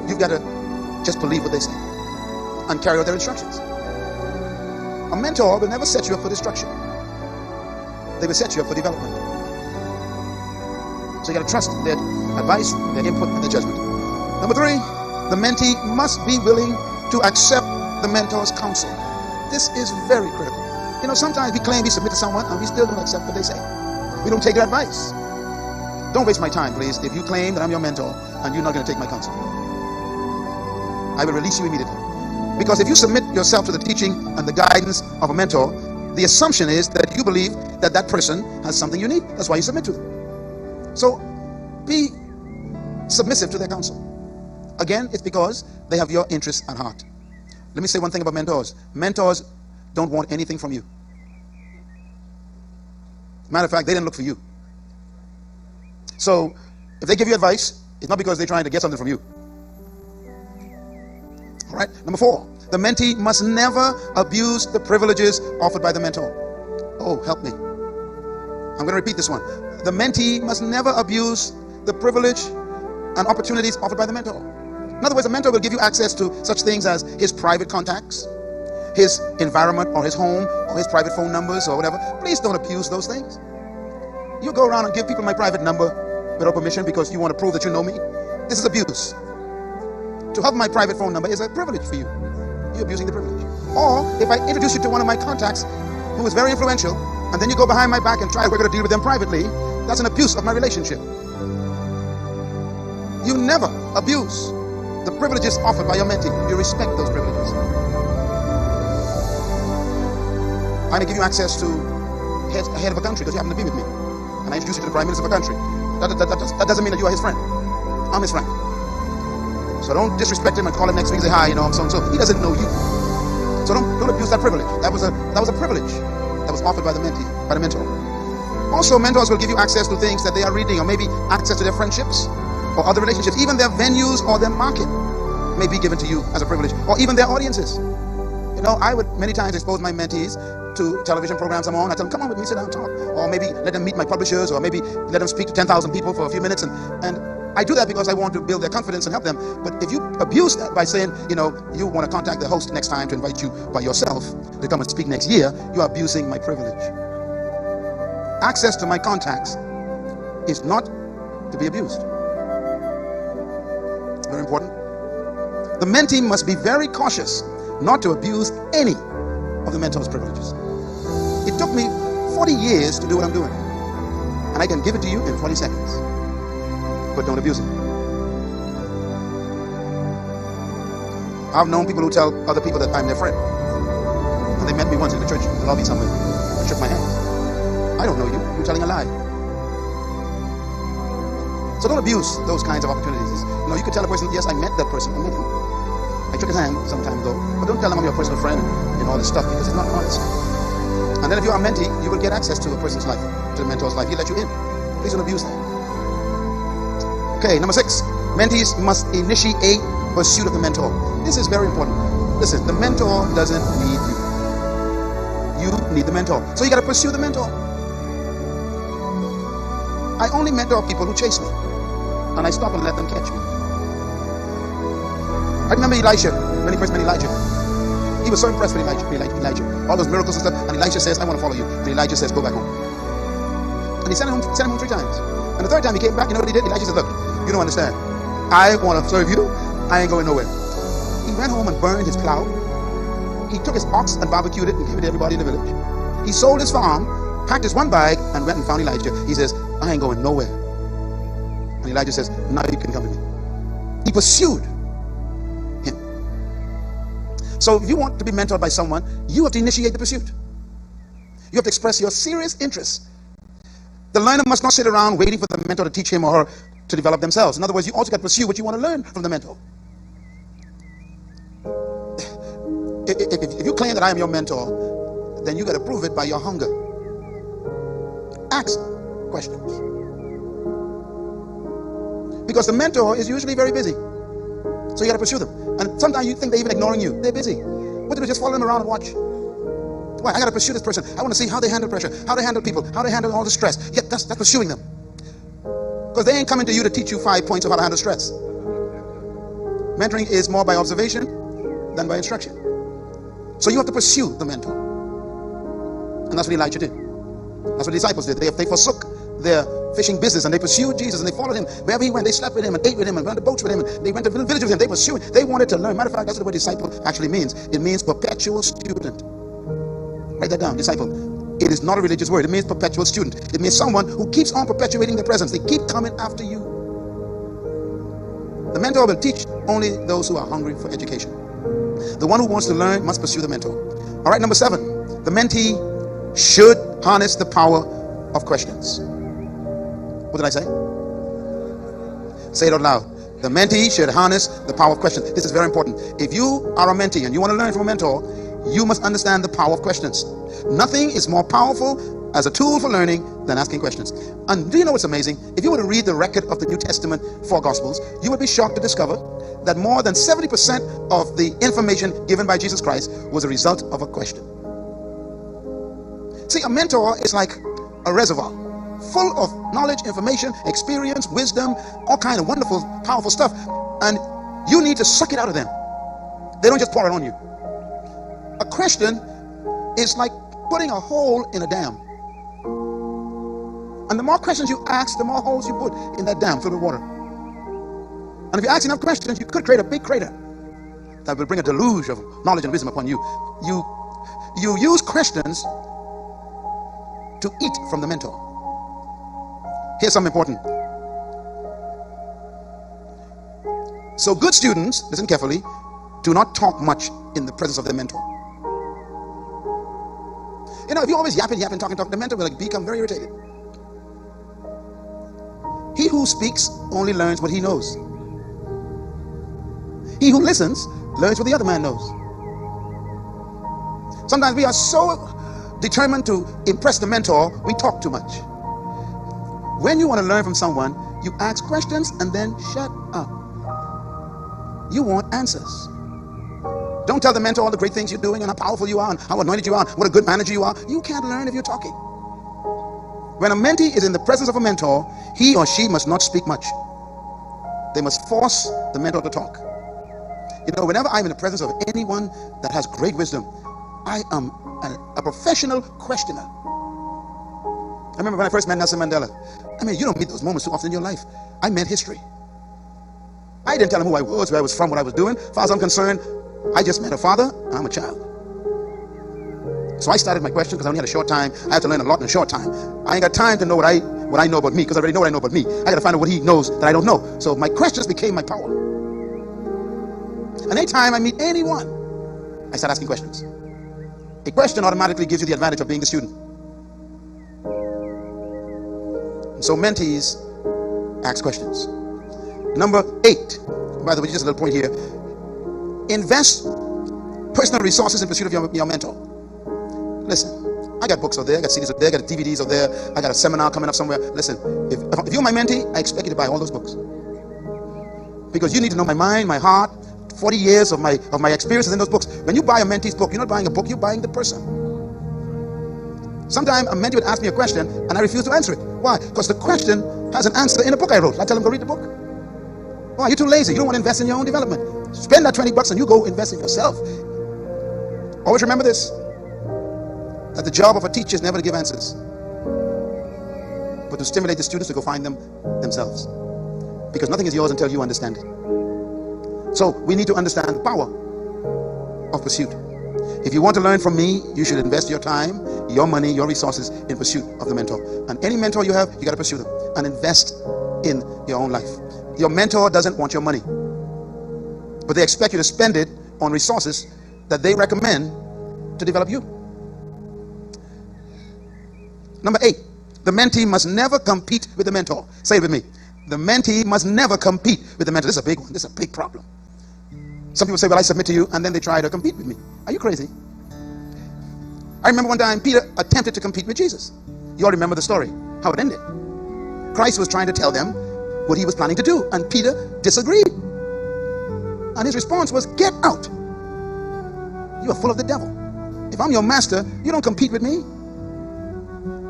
[SPEAKER 1] You've got to just believe what they say and carry out their instructions. A mentor will never set you up for destruction. They will set you up for development. So you got to trust their advice, their input, and their judgment. Number 3, the mentee must be willing to accept the mentor's counsel. This is very critical. You know, sometimes we claim we submit to someone and we still don't accept what they say. We don't take their advice. Don't waste my time, please, if you claim that I'm your mentor and you're not going to take my counsel. I will release you immediately. Because if you submit yourself to the teaching and the guidance of a mentor, the assumption is that you believe that that person has something you need. That's why you submit to them. So be submissive to their counsel. Again, it's because they have your interests at heart. Let me say one thing about mentors. Mentors don't want anything from you. Matter of fact, they didn't look for you. So if they give you advice, it's not because they're trying to get something from you. All right. Number 4, the mentee must never abuse the privileges offered by the mentor. Oh, help me. I'm going to repeat this one. The mentee must never abuse the privilege and opportunities offered by the mentor. In other words, the mentor will give you access to such things as his private contacts, his environment or his home or his private phone numbers or whatever. Please don't abuse those things. You go around and give people my private number without permission because you want to prove that you know me. This is abuse. To have my private phone number is a privilege for you. You're abusing the privilege. Or if I introduce you to one of my contacts who is very influential, and then you go behind my back and try to work out a deal with them privately, that's an abuse of my relationship. You never abuse the privileges offered by your mentee. You respect those privileges. I may give you access to head of a country because you happen to be with me, and I introduce you to the prime minister of a country. That doesn't mean that you are his friend. I'm his friend. So don't disrespect him and call him next week and say, hi, I'm so-and-so. He doesn't know you. So don't abuse that privilege. That was a privilege that was offered by the mentee, by the mentor. Also, mentors will give you access to things that they are reading, or maybe access to their friendships or other relationships. Even their venues or their market may be given to you as a privilege, or even their audiences. I would many times expose my mentees to television programs I'm on. I tell them, come on with me, sit down and talk. Or maybe let them meet my publishers, or maybe let them speak to 10,000 people for a few minutes. And I do that because I want to build their confidence and help them. But if you abuse that by saying, you want to contact the host next time to invite you by yourself to come and speak next year, you are abusing my privilege. Access to my contacts is not to be abused. Very important. The mentee must be very cautious not to abuse any of the mentor's privileges. It took me 40 years to do what I'm doing, and I can give it to you in 40 seconds. But don't abuse it. I've known people who tell other people that I'm their friend, and they met me once in the church in the lobby somewhere and shook my hand. I don't know you. You're telling a lie. So don't abuse those kinds of opportunities. You could tell a person, yes, I met that person. I met him. I shook his hand some time ago, but don't tell them I'm your personal friend and all this stuff, because it's not honest. And then if you're a mentee, you will get access to a person's life, to the mentor's life. He'll let you in. Please don't abuse that. Okay, number 6. Mentees must initiate pursuit of the mentor. This is very important. Listen, the mentor doesn't need you. You need the mentor. So you got to pursue the mentor. I only mentor people who chase me, and I stop and let them catch me. I remember Elisha, when he first met Elijah. He was so impressed with Elijah. All those miracles and stuff. And Elisha says, I want to follow you. And Elijah says, go back home. And he sent him home 3 times. And the 3rd time he came back, you know what he did? Elijah said, look, you don't understand. I want to serve you. I ain't going nowhere. He went home and burned his plow. He took his ox and barbecued it and gave it to everybody in the village. He sold his farm, packed his one bag, and went and found Elijah. He says, I ain't going nowhere. And Elijah says, now you can come to me. He pursued him. So if you want to be mentored by someone, you have to initiate the pursuit. You have to express your serious interest. The learner must not sit around waiting for the mentor to teach him or her to develop themselves. In other words, you also got to pursue what you want to learn from the mentor. If you claim that I am your mentor, then you got to prove it by your hunger. Ask questions. Because the mentor is usually very busy. So you got to pursue them. And sometimes you think they're even ignoring you. They're busy. What do you just follow them around and watch? Why? I got to pursue this person. I want to see how they handle pressure, how they handle people, how they handle all the stress. Yet that's pursuing them. Because they ain't coming to you to teach you 5 points of how to handle stress. Mentoring is more by observation than by instruction. So you have to pursue the mentor. And that's what Elijah did. That's what the disciples did. They forsook their fishing business and they pursued Jesus and they followed him wherever he went. They slept with him and ate with him and went to boats with him and they went to villages with him. They pursued him. They wanted to learn. Matter of fact, that's what the word disciple actually means. It means perpetual student. Write that down, disciple. It is not a religious word. It means perpetual student. It means someone who keeps on perpetuating their presence. They keep coming after you. The mentor will teach only those who are hungry for education. The one who wants to learn must pursue the mentor. All right, number 7. The mentee should harness the power of questions. What did I say? Say it out loud. The mentee should harness the power of questions. This is very important. If you are a mentee and you want to learn from a mentor, you must understand the power of questions. Nothing is more powerful as a tool for learning than asking questions. And do you know what's amazing? If you were to read the record of the New Testament 4 Gospels, you would be shocked to discover that more than 70% of the information given by Jesus Christ was a result of a question. See, a mentor is like a reservoir full of knowledge, information, experience, wisdom, all kind of wonderful, powerful stuff. And you need to suck it out of them. They don't just pour it on you. A question is like putting a hole in a dam. And the more questions you ask, the more holes you put in that dam filled with water. And if you ask enough questions, you could create a big crater that will bring a deluge of knowledge and wisdom upon you. You use questions to eat from the mentor. Here's something important. So good students, listen carefully, do not talk much in the presence of their mentor. if you're always yapping, talking, the mentor will become very irritated. He who speaks only learns what he knows. He who listens learns what the other man knows. Sometimes we are so determined to impress the mentor, we talk too much. When you want to learn from someone, you ask questions and then shut up. You want answers. Don't tell the mentor all the great things you're doing and how powerful you are and how anointed you are, what a good manager you are. You can't learn if you're talking. When a mentee is in the presence of a mentor, he or she must not speak much. They must force the mentor to talk. Whenever I'm in the presence of anyone that has great wisdom, I am a professional questioner. I remember when I first met Nelson Mandela. You don't meet those moments too often in your life. I met history. I didn't tell him who I was, where I was from, what I was doing. As far as I'm concerned, I just met a father, and I'm a child. So I started my question because I only had a short time. I had to learn a lot in a short time. I ain't got time to know what I know about me, because I already know what I know about me. I got to find out what he knows that I don't know. So my questions became my power. And anytime I meet anyone, I start asking questions. A question automatically gives you the advantage of being the student. And so mentees ask questions. Number 8, by the way, just a little point here. Invest personal resources in pursuit of your mentor. Listen, I got books over there, I got CDs over there, I got DVDs over there, I got a seminar coming up somewhere. Listen, if you're my mentee, I expect you to buy all those books. Because you need to know my mind, my heart, 40 years of my experiences in those books. When you buy a mentee's book, you're not buying a book, you're buying the person. Sometimes a mentee would ask me a question and I refuse to answer it. Why? Because the question has an answer in a book I wrote. I tell them, go read the book. Why? You're too lazy. You don't want to invest in your own development. Spend that $20 and you go invest in yourself. Always remember this, that the job of a teacher is never to give answers, but to stimulate the students to go find them themselves. Because nothing is yours until you understand it. So we need to understand the power of pursuit. If you want to learn from me, you should invest your time, your money, your resources in pursuit of the mentor. And any mentor you have, you got to pursue them and invest in your own life. Your mentor doesn't want your money, but they expect you to spend it on resources that they recommend to develop you. Number 8, the mentee must never compete with the mentor. Say it with me. The mentee must never compete with the mentor. This is a big one. This is a big problem. Some people say, well, I submit to you, and then they try to compete with me. Are you crazy? I remember one time Peter attempted to compete with Jesus. You all remember the story, how it ended. Christ was trying to tell them what he was planning to do, and Peter disagreed. And his response was, get out. You are full of the devil. If I'm your master, you don't compete with me.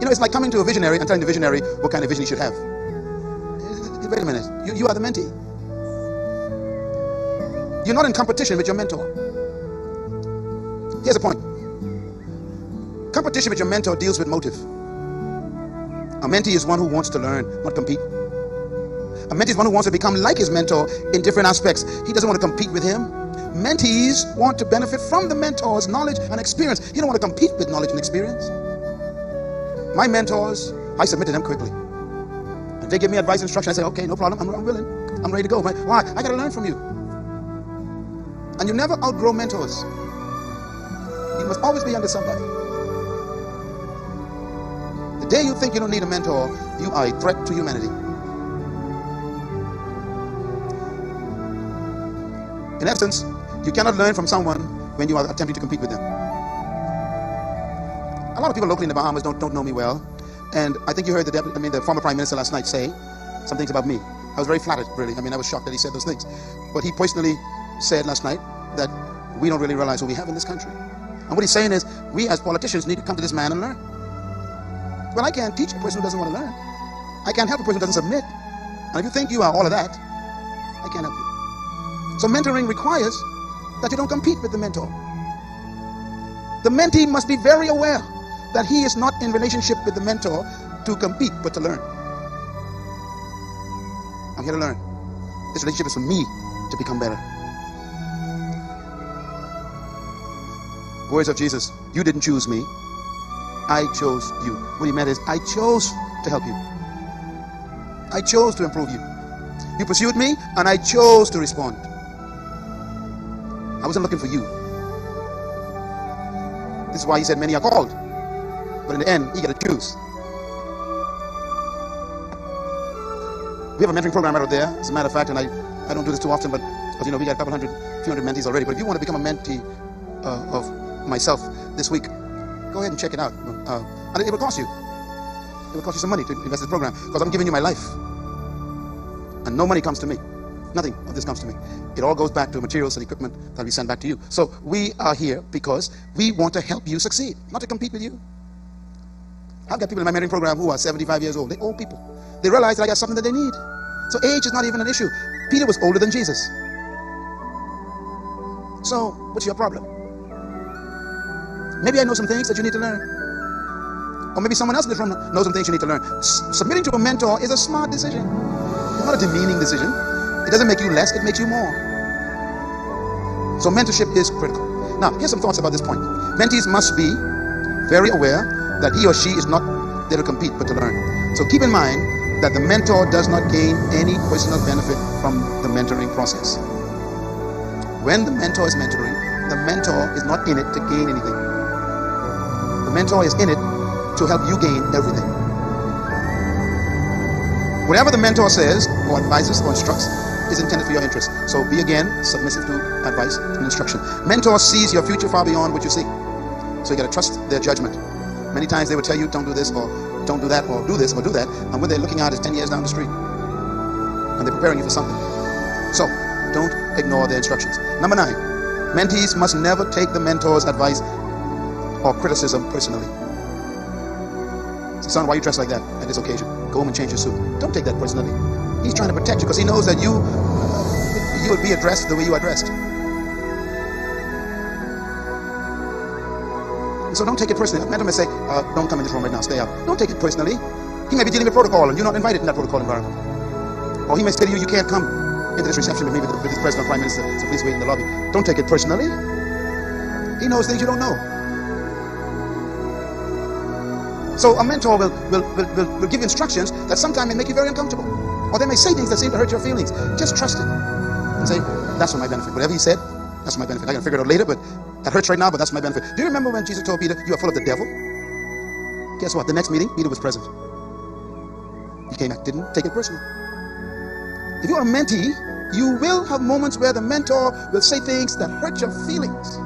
[SPEAKER 1] It's like coming to a visionary and telling the visionary what kind of vision he should have. Wait a minute, you are the mentee. You're not in competition with your mentor. Here's the point. Competition with your mentor deals with motive. A mentee is one who wants to learn, not compete. A mentee is one who wants to become like his mentor in different aspects. He doesn't want to compete with him. Mentees want to benefit from the mentor's knowledge and experience. You don't want to compete with knowledge and experience. My mentors, I submit to them quickly. If they give me advice and instruction, I say, okay, no problem, I'm willing. I'm ready to go. Why? I got to learn from you. And you never outgrow mentors. You must always be under somebody. The day you think you don't need a mentor, you are a threat to humanity. In essence, you cannot learn from someone when you are attempting to compete with them. A lot of people locally in the Bahamas don't know me well, and I think you heard the former Prime Minister last night say some things about me. I was very flattered, really. I was shocked that he said those things. But he personally said last night that we don't really realize what we have in this country. And what he's saying is, we as politicians need to come to this man and learn. Well, I can't teach a person who doesn't want to learn. I can't help a person who doesn't submit. And if you think you are all of that, I can't help you. So mentoring requires that you don't compete with the mentor. The mentee must be very aware that he is not in relationship with the mentor to compete, but to learn. I'm here to learn. This relationship is for me to become better. Words of Jesus, you didn't choose me, I chose you. What he meant is, I chose to help you. I chose to improve you. You pursued me, and I chose to respond. I wasn't looking for you. This is why he said many are called, but in the end, you get to choose. We have a mentoring program out there, as a matter of fact, and I don't do this too often, but because, we got a few hundred mentees already. But if you want to become a mentee of myself this week, go ahead and check it out. And it will cost you. It will cost you some money to invest in the program, because I'm giving you my life. And no money comes to me. Nothing of this comes to me. It all goes back to materials and equipment that we send back to you. So we are here because we want to help you succeed, not to compete with you. I've got people in my mentoring program who are 75 years old. They're old people. They realize that I got something that they need. So age is not even an issue. Peter was older than Jesus. So what's your problem? Maybe I know some things that you need to learn. Or maybe someone else in this room knows some things you need to learn. Submitting to a mentor is a smart decision. It's not a demeaning decision. It doesn't make you less, it makes you more. So mentorship is critical. Now, here's some thoughts about this point. Mentees must be very aware that he or she is not there to compete, but to learn. So keep in mind that the mentor does not gain any personal benefit from the mentoring process. When the mentor is mentoring, the mentor is not in it to gain anything. The mentor is in it to help you gain everything. Whatever the mentor says, or advises, or instructs, is intended for your interest. So be again submissive to advice and instruction. Mentor sees your future far beyond what you see. So you got to trust their judgment. Many times they will tell you, don't do this, or don't do that, or do this, or do that. And what they're looking at is 10 years down the street. And they're preparing you for something. So don't ignore their instructions. Number 9, mentees must never take the mentor's advice or criticism personally. So, son, why are you dressed like that at this occasion? Go home and change your suit. Don't take that personally. He's trying to protect you because he knows that you will be addressed the way you are dressed. So don't take it personally. A mentor may say, don't come in this room right now, stay out. Don't take it personally. He may be dealing with protocol and you're not invited in that protocol environment. Or he may say to you, you can't come into this reception with me with this president or prime minister, so please wait in the lobby. Don't take it personally. He knows things you don't know. So a mentor will give you instructions that sometimes may make you very uncomfortable. Or they may say things that seem to hurt your feelings. Just trust it. And say, that's for my benefit. Whatever he said, that's for my benefit. I can figure it out later, but that hurts right now, but that's for my benefit. Do you remember when Jesus told Peter, you are full of the devil? Guess what? The next meeting, Peter was present. He came back, didn't take it personally. If you're a mentee, you will have moments where the mentor will say things that hurt your feelings.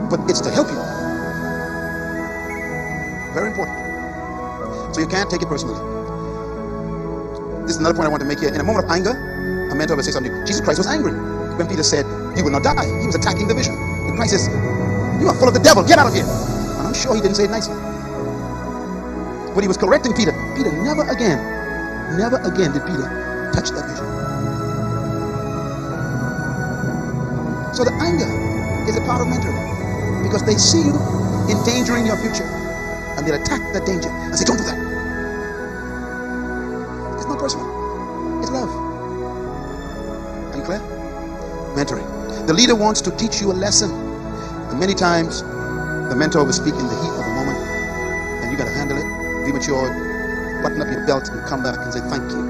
[SPEAKER 1] But it's to help you. Very important. So you can't take it personally. This is another point I want to make here. In a moment of anger, a mentor will say something. Jesus Christ was angry when Peter said, you will not die. He was attacking the vision. And Christ says, you are full of the devil. Get out of here. And I'm sure he didn't say it nicely. But he was correcting Peter. Peter, never again did Peter touch that vision. So the anger is a part of mentoring because they see you endangering your future. And they'll attack that danger and say, don't do that. It's not personal. It's love. Are you clear? Mentoring. The leader wants to teach you a lesson. And many times, the mentor will speak in the heat of the moment. And you got to handle it, be mature, button up your belt, and come back and say, thank you.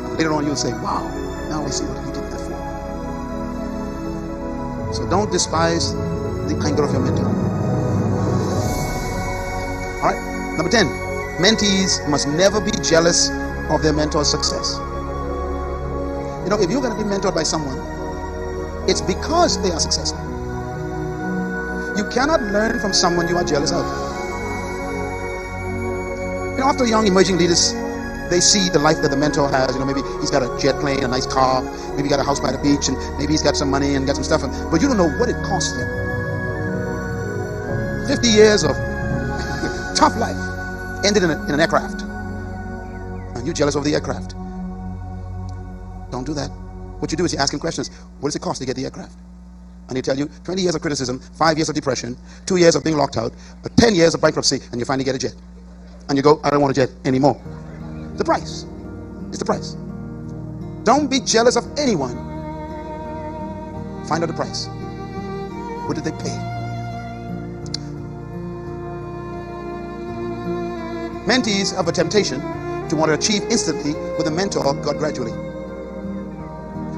[SPEAKER 1] And later on, you'll say, wow, now I see what he did that for. So don't despise the anger of your mentor. All right, number 10, mentees must never be jealous of their mentor's success. If you're going to be mentored by someone, it's because they are successful. You cannot learn from someone you are jealous of. After young emerging leaders, they see the life that the mentor has. Maybe he's got a jet plane, a nice car, maybe he got a house by the beach, and maybe he's got some money and got some stuff, but you don't know what it cost him. 50 years of tough life ended in an aircraft, and you're jealous of the aircraft. Don't do that. What you do is you ask him questions. What does it cost to get the aircraft? And he'll tell you 20 years of criticism, 5 years of depression, 2 years of being locked out, 10 years of bankruptcy, and you finally get a jet. And you go, I don't want a jet anymore. The price. It's the price. Don't be jealous of anyone. Find out the price. What did they pay? Mentees have a temptation to want to achieve instantly with a mentor got gradually.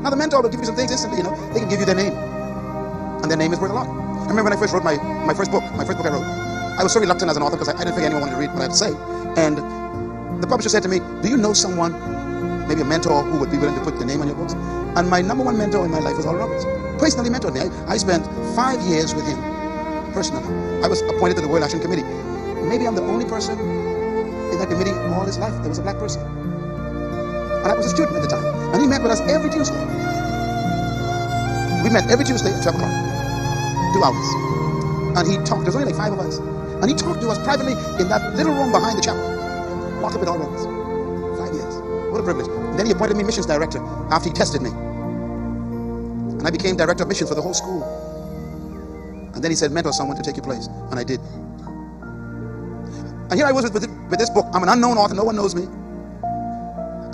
[SPEAKER 1] Now the mentor will give you some things instantly, they can give you their name. And their name is worth a lot. I remember when I first wrote my first book I wrote. I was so reluctant as an author because I didn't think anyone wanted to read what I had to say. And the publisher said to me, do you know someone, maybe a mentor, who would be willing to put their name on your books? And my number one mentor in my life was Oral Roberts. Personally mentored me. I spent 5 years with him, personally. I was appointed to the World Action Committee. Maybe I'm the only person in that committee all his life. There was a black person. And I was a student at the time. And he met with us every Tuesday. We met every Tuesday at 12 o'clock. 2 hours. And he talked. There was only like 5 of us. And he talked to us privately in that little room behind the chapel. Locked up with all Roberts. 5 years. What a privilege. And then he appointed me missions director after he tested me. And I became director of missions for the whole school. And then he said, mentor someone to take your place. And I did. And here I was with this book. I'm an unknown author. No one knows me.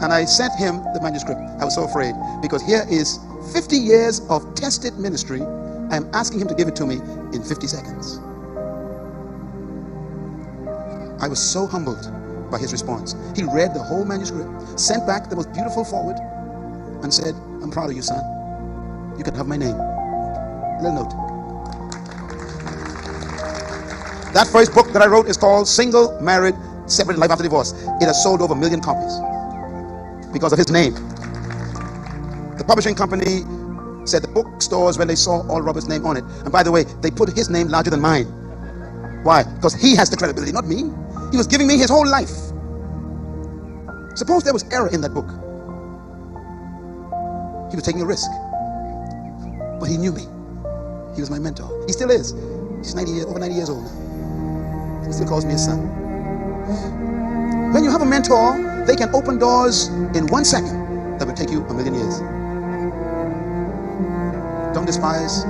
[SPEAKER 1] And I sent him the manuscript. I was so afraid, because here is 50 years of tested ministry. I'm asking him to give it to me in 50 seconds. I was so humbled by his response. He read the whole manuscript, sent back the most beautiful foreword, and said, I'm proud of you, son. You can have my name. A little note. That first book that I wrote is called Single, Married, Separate, Life After Divorce. It has sold over 1 million copies because of his name. The publishing company said the bookstores, when they saw Oral Roberts' name on it, and by the way, they put his name larger than mine. Why? Because he has the credibility, not me. He was giving me his whole life. Suppose there was error in that book. He was taking a risk. But he knew me. He was my mentor. He still is. He's over 90 years old now. He still calls me his son. When you have a mentor, they can open doors in 1 second that will take you 1 million years. Don't despise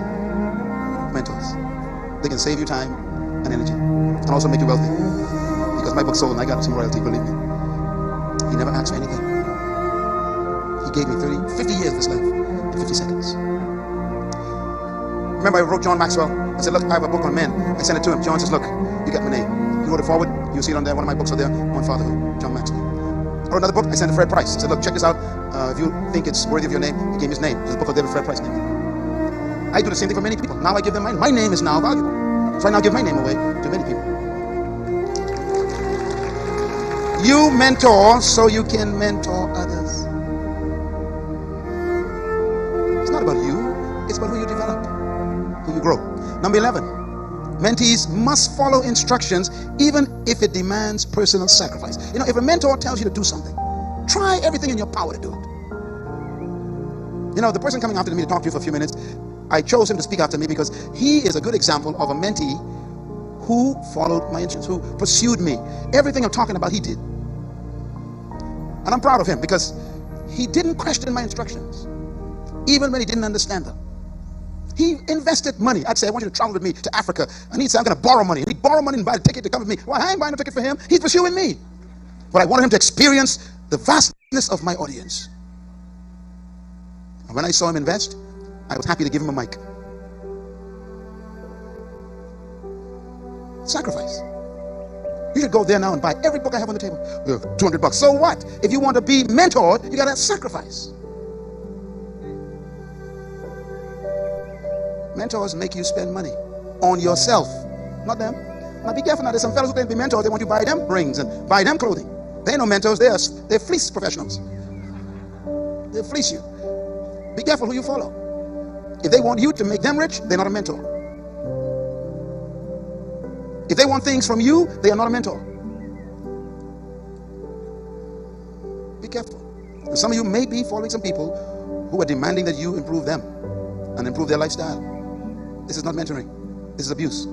[SPEAKER 1] mentors. They can save you time and energy, and also make you wealthy. Because my book sold and I got some royalty, believe me. He never asked for anything. He gave me 50 years of his life in 50 seconds. Remember, I wrote John Maxwell. I said, look, I have a book on men. I sent it to him. John says, look, you get my name. He wrote it forward. You'll see it on there. One of my books are there on fatherhood. John Maxwell. I wrote another book. I sent it to Fred Price. I said, look, check this out. If you think it's worthy of your name, he gave me his name. There's a book of David Fred Price name. I do the same thing for many people. Now I give them mine. My name is now valuable. So I now give my name away to many people. You mentor so you can mentor others. It's not about you. It's about who you develop, who you grow. Number 11, mentees must follow instructions even if it demands personal sacrifice. You know, if a mentor tells you to do something, try everything in your power to do it. You know, the person coming after me to talk to you for a few minutes, I chose him to speak after me because he is a good example of a mentee who followed my instructions, who pursued me. Everything I'm talking about, he did. And I'm proud of him because he didn't question my instructions, even when he didn't understand them. He invested money. I'd say, I want you to travel with me to Africa. And he'd say, I'm going to borrow money. And he'd borrow money and buy a ticket to come with me. Well, I ain't buying a ticket for him. He's pursuing me. But I wanted him to experience the vastness of my audience. And when I saw him invest, I was happy to give him a mic. Sacrifice. You should go there now and buy every book I have on the table. $200. So what? If you want to be mentored, you got to sacrifice. Mentors make you spend money on yourself, not them. Now be careful now. There's some fellows who claim to be mentors. They want you to buy them rings and buy them clothing. They ain't no mentors. They're fleece professionals. They'll fleece you. Be careful who you follow. If they want you to make them rich, they're not a mentor. If they want things from you, they are not a mentor. Be careful. And some of you may be following some people who are demanding that you improve them and improve their lifestyle. This is not mentoring. This is abuse.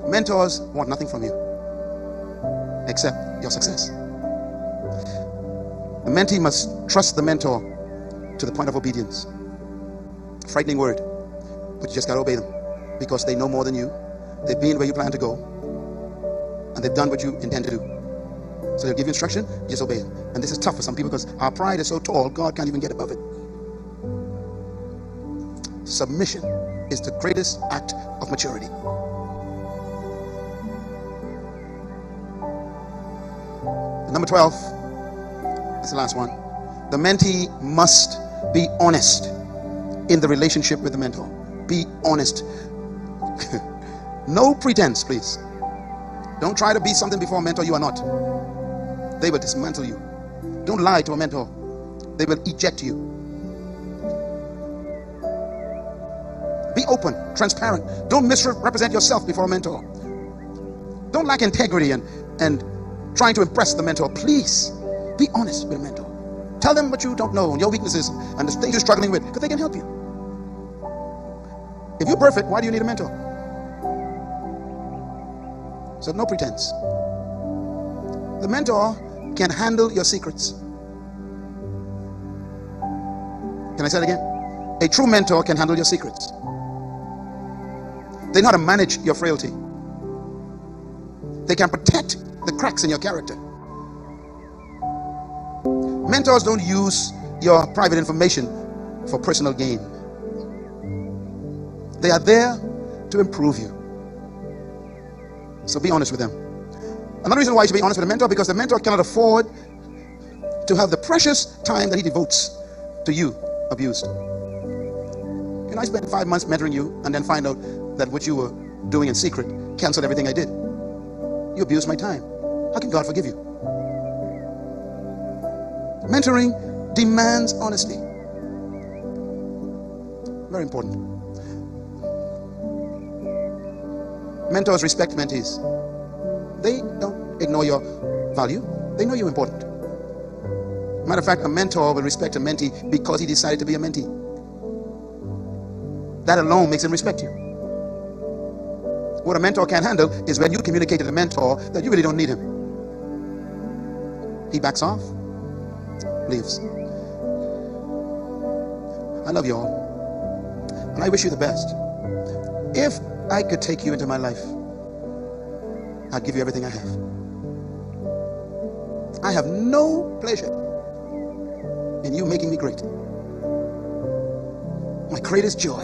[SPEAKER 1] Mentors want nothing from you except your success. The mentee must trust the mentor to the point of obedience. Frightening word, but you just got to obey them because they know more than you. They've been where you plan to go, and they've done what you intend to do. So they'll give you instruction, you just obey it. And this is tough for some people because our pride is so tall, God can't even get above it. Submission is the greatest act of maturity. Number 12, that's the last one. The mentee must be honest in the relationship with the mentor. Be honest. No pretense, please. Don't try to be something before a mentor you are not. They will dismantle you. Don't lie to a mentor. They will eject you. Be open, transparent. Don't misrepresent yourself before a mentor. Don't lack integrity and trying to impress the mentor. Please be honest with a mentor. Tell them what you don't know and your weaknesses and the things you're struggling with, because they can help you. If you're perfect, why do you need a mentor? So no pretense. The mentor can handle your secrets. Can I say it again? A true mentor can handle your secrets. They know how to manage your frailty. They can protect the cracks in your character. Mentors don't use your private information for personal gain. They are there to improve you. So be honest with them. Another reason why you should be honest with a mentor, because the mentor cannot afford to have the precious time that he devotes to you abused. You know, I spent 5 months mentoring you and then find out that what you were doing in secret canceled everything I did. You abused my time. How can God forgive you? Mentoring demands honesty. Very important. Mentors respect mentees. They don't ignore your value. They know you're important. Matter of fact, a mentor will respect a mentee because he decided to be a mentee. That alone makes him respect you. What a mentor can't handle is when you communicate to the mentor that you really don't need him. He backs off, leaves. I love you all, and I wish you the best. If I could take you into my life, I'd give you everything I have. I have no pleasure in you making me great. My greatest joy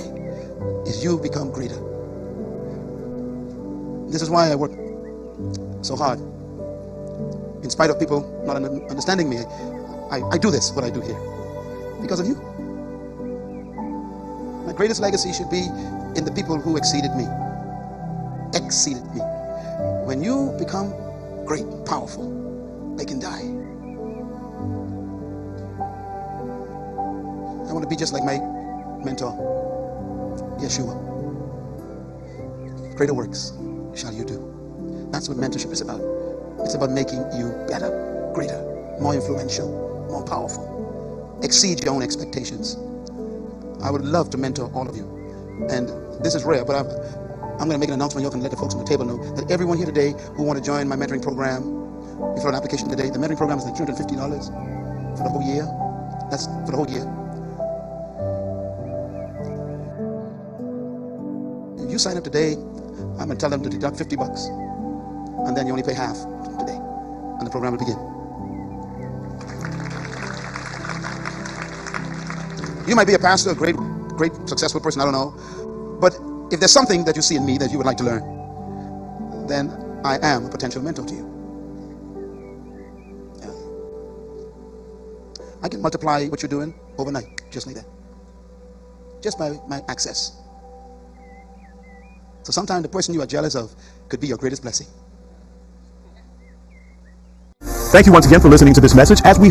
[SPEAKER 1] is you become greater. This is why I work so hard. In spite of people not understanding me, I do this, what I do here, because of you. My greatest legacy should be in the people who exceeded me. Exceeded me. When you become great, powerful, they can die. I want to be just like my mentor, Yeshua. Greater works shall you do. That's what mentorship is about. It's about making you better, greater, more influential, more powerful. Exceed your own expectations. I would love to mentor all of you. And this is rare, but I'm going to make an announcement. You can let the folks on the table know that everyone here today who want to join my mentoring program, you fill an application today. The mentoring program is like $250 for the whole year. That's for the whole year. If you sign up today, I'm going to tell them to deduct $50, and then you only pay half today, and the program will begin. You might be a pastor, a great, successful person, I don't know. But if there's something that you see in me that you would like to learn, then I am a potential mentor to you. Yeah. I can multiply what you're doing overnight, just like that. Just by my access. So sometimes the person you are jealous of could be your greatest blessing.
[SPEAKER 2] Thank you once again for listening to this message. As we